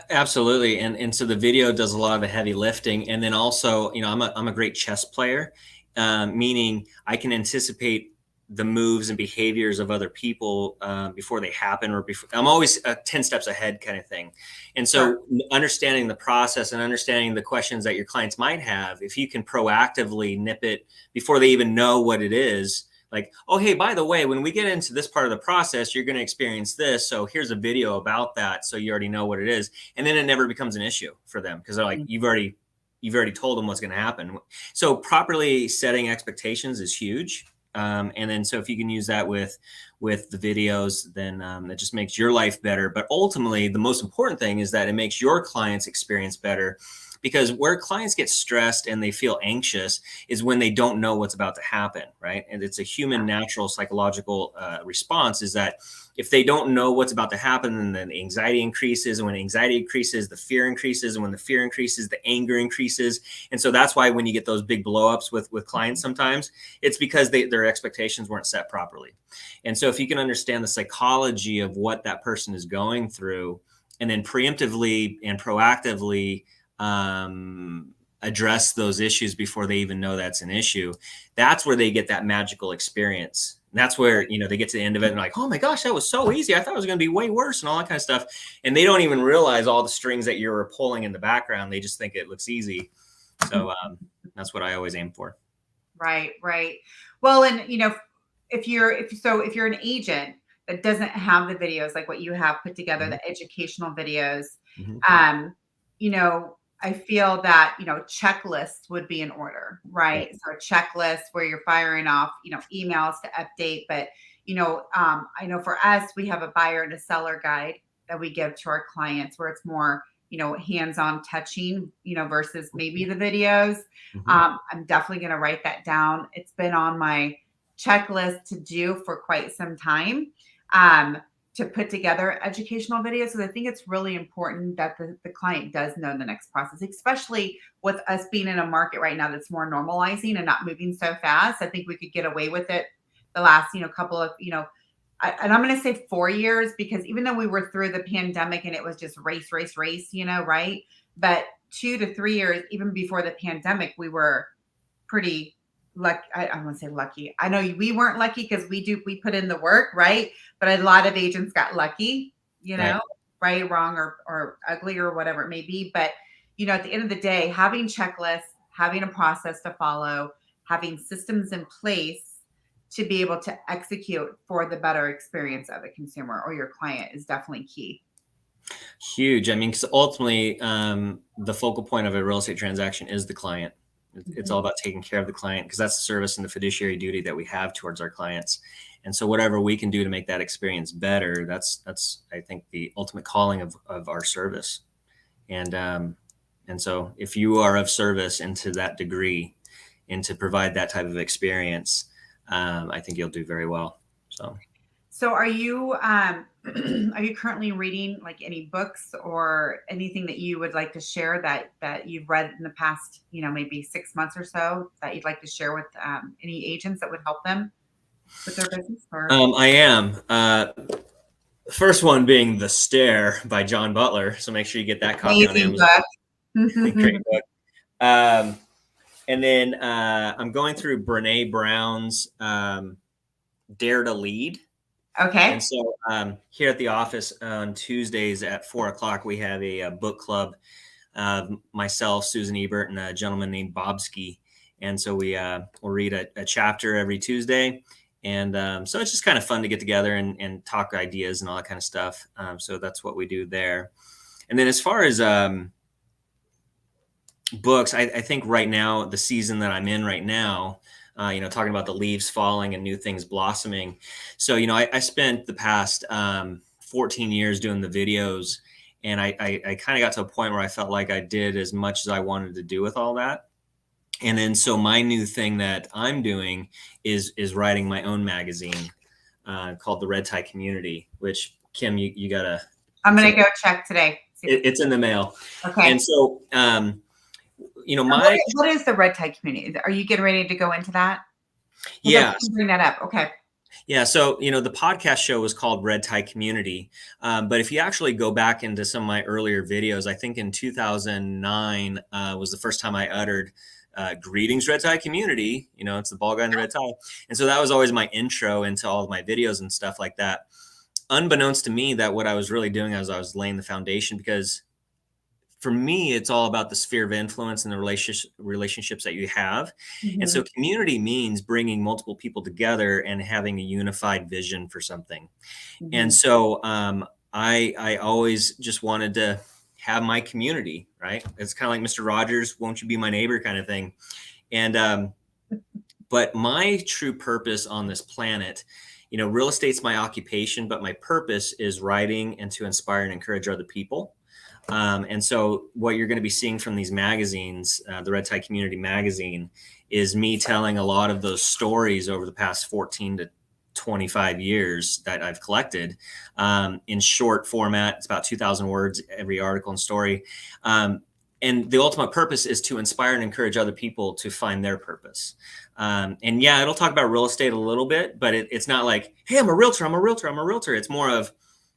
Absolutely. And so the video does a lot of the heavy lifting. And then also, I'm a great chess player, meaning I can anticipate the moves and behaviors of other people before they happen, or before I'm always 10 steps ahead, kind of thing. And Sure. so understanding the process and understanding the questions that your clients might have, if you can proactively nip it before they even know what it is, like, oh, hey, by the way, when we get into this part of the process, you're going to experience this. So here's a video about that. So you already know what it is. And then it never becomes an issue for them, because they're like, you've already told them what's going to happen. So properly setting expectations is huge. And then, so if you can use that with the videos, then that just makes your life better. But ultimately, the most important thing is that it makes your clients' experience better, because where clients get stressed and they feel anxious is when they don't know what's about to happen, right? And it's a human, natural, psychological response, is that if they don't know what's about to happen, then the anxiety increases. And when anxiety increases, the fear increases. And when the fear increases, the anger increases. And so that's why when you get those big blowups with clients, sometimes it's because their expectations weren't set properly. And so if you can understand the psychology of what that person is going through, and then preemptively and proactively address those issues before they even know that's an issue, that's where they get that magical experience. that's where, they get to the end of it and like, oh my gosh, that was so easy. I thought it was going to be way worse and all that kind of stuff. And they don't even realize all the strings that you're pulling in the background. They just think it looks easy. So that's what I always aim for. Right, right. Well, and if you're an agent that doesn't have the videos like what you have put together, Mhm. the educational videos, Mhm. you know, I feel that, checklists would be in order, Right. right? So a checklist where you're firing off, emails to update. But, I know for us, we have a buyer and a seller guide that we give to our clients where it's more, hands-on touching, versus maybe the videos. Mhm. I'm definitely going to write that down. It's been on my checklist to do for quite some time. To put together educational videos. So I think it's really important that the client does know the next process, especially with us being in a market right now that's more normalizing and not moving so fast. I think we could get away with it the last, couple of, and I'm going to say 4 years, because even though we were through the pandemic and it was just race, race, race, right? But 2 to 3 years, even before the pandemic, we were pretty lucky. I won't say lucky. I know we weren't lucky because we put in the work, right? But a lot of agents got lucky, Right. right, wrong, or ugly, or whatever it may be. But at the end of the day, having checklists, having a process to follow, having systems in place to be able to execute for the better experience of a consumer or your client is definitely key. Huge. I mean, because ultimately, the focal point of a real estate transaction is the client. It's all Mhm. about taking care of the client because that's the service and the fiduciary duty that we have towards our clients. And so, whatever we can do to make that experience better, that's I think the ultimate calling of our service. And so, if you are of service and to that degree, and to provide that type of experience, I think you'll do very well. So. So are you are you currently reading like any books or anything that you would like to share that you've read in the past, maybe 6 months or so, that you'd like to share with any agents that would help them with their business? Or I am. First one being The Stare by John Butler. So make sure you get that copy on amazing Amazon. book. Great book. Um, and then I'm going through Brene Brown's Dare to Lead. And Okay. so here at the office on Tuesdays at 4 o'clock, we have a book club. Myself, Susan Ebert, and a gentleman named Bobski. And so we'll read a chapter every Tuesday. And so it's just kind of fun to get together and talk ideas and all that kind of stuff. So that's what we do there. And then as far as books, I think right now, the season that I'm in right now, talking about the leaves falling and new things blossoming. So, I spent the past 14 years doing the videos, and I kind of got to a point where I felt like I did as much as I wanted to do with all that. And then, so my new thing that I'm doing is writing my own magazine called the Red Tie Community, which Kim, you gotta, I'm it's gonna in, go check today. See if it's in the mail. okay. And so, So what my, what is the red tide community? Are you getting ready to go into that? Because I yeah. can bring that up. Okay. Yeah, so the podcast show was called Red Tie Community, but if you actually go back into some of my earlier videos, I think in 2009 was the first time I uttered "Greetings, Red Tie Community." It's the ball guy in the red tie, and so that was always my intro into all of my videos and stuff like that. Unbeknownst to me, that what I was really doing is I was laying the foundation, because for me, it's all about the sphere of influence and the relationships that you have. And Mhm. so community means bringing multiple people together and having a unified vision for something. And Mhm. so I always just wanted to have my community, right? It's kind of like Mr. Rogers, won't you be my neighbor kind of thing. And but my true purpose on this planet, real estate's my occupation, but my purpose is writing and to inspire and encourage other people. And so what you're going to be seeing from these magazines, the Red Tie Community Magazine, is me telling a lot of those stories over the past 14 to 25 years that I've collected in short format. It's about 2,000 words, every article and story. And the ultimate purpose is to inspire and encourage other people to find their purpose. And yeah, it'll talk about real estate a little bit, but it's not like, hey, I'm a realtor, I'm a realtor, I'm a realtor. It's more of,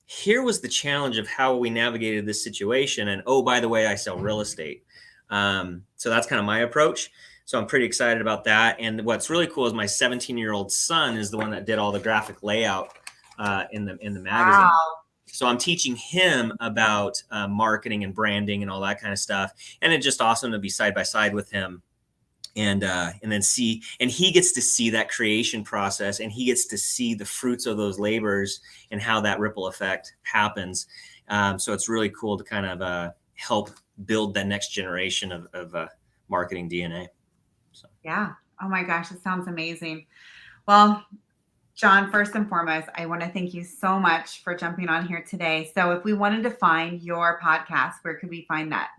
here was the challenge of how we navigated this situation. And oh, by the way, I sell real estate. So that's kind of my approach. So I'm pretty excited about that. And what's really cool is my 17-year-old son is the one that did all the graphic layout in the magazine. Wow. So I'm teaching him about marketing and branding and all that kind of stuff. And it's just awesome to be side by side with him and then see, and he gets to see that creation process, and he gets to see the fruits of those labors and how that ripple effect happens. So it's really cool to kind of help build that next generation of marketing DNA. So. Yeah. Oh my gosh, it sounds amazing. Well, John, first and foremost, I want to thank you so much for jumping on here today. So if we wanted to find your podcast, where could we find that?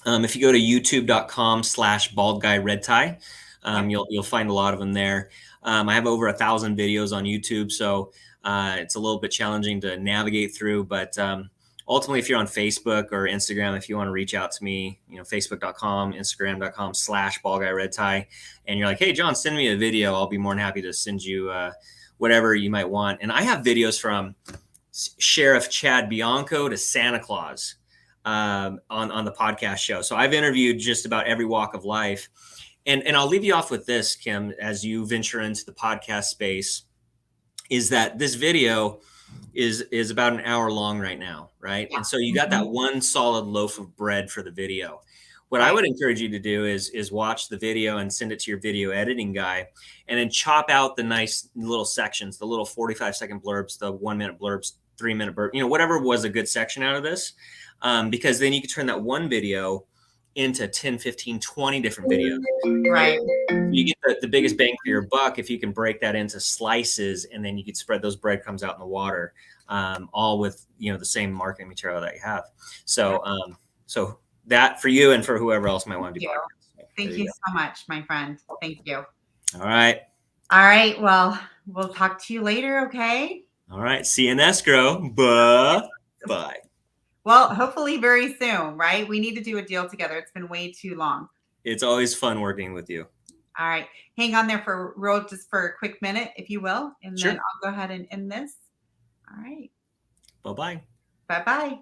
If you go to youtube.com/baldguyredtie, Okay. you'll find a lot of them there. I have over 1,000 videos on YouTube, so it's a little bit challenging to navigate through. But ultimately, if you're on Facebook or Instagram, if you want to reach out to me, facebook.com, instagram.com/baldguyredtie, and you're like, hey, John, send me a video. I'll be more than happy to send you whatever you might want. And I have videos from Sheriff Chad Bianco to Santa Claus on the podcast show. So I've interviewed just about every walk of life. And I'll leave you off with this, Kim, as you venture into the podcast space, is that this video is about an hour long right now, right? Yeah. And so you got that one solid loaf of bread for the video. What I Right. would encourage you to do is watch the video and send it to your video editing guy, and then chop out the nice little sections, the little 45-second blurbs, the 1-minute blurbs, 3-minute blurb, whatever was a good section out of this. Because then you can turn that one video into 10, 15, 20 different videos. Right. You get the biggest bang for your buck if you can break that into slices, and then you could spread those breadcrumbs out in the water, all with the same marketing material that you have. So so that for you and for whoever else might want to do podcasts. So Thank you so much, my friend. Thank you. All right. All right. Well, we'll talk to you later. Okay. All right. See you in escrow. Bye. Well, hopefully very soon, right? We need to do a deal together. It's been way too long. It's always fun working with you. All right. Hang on there just for a quick minute, if you will. And Sure. then I'll go ahead and end this. All right. Bye-bye. Bye-bye.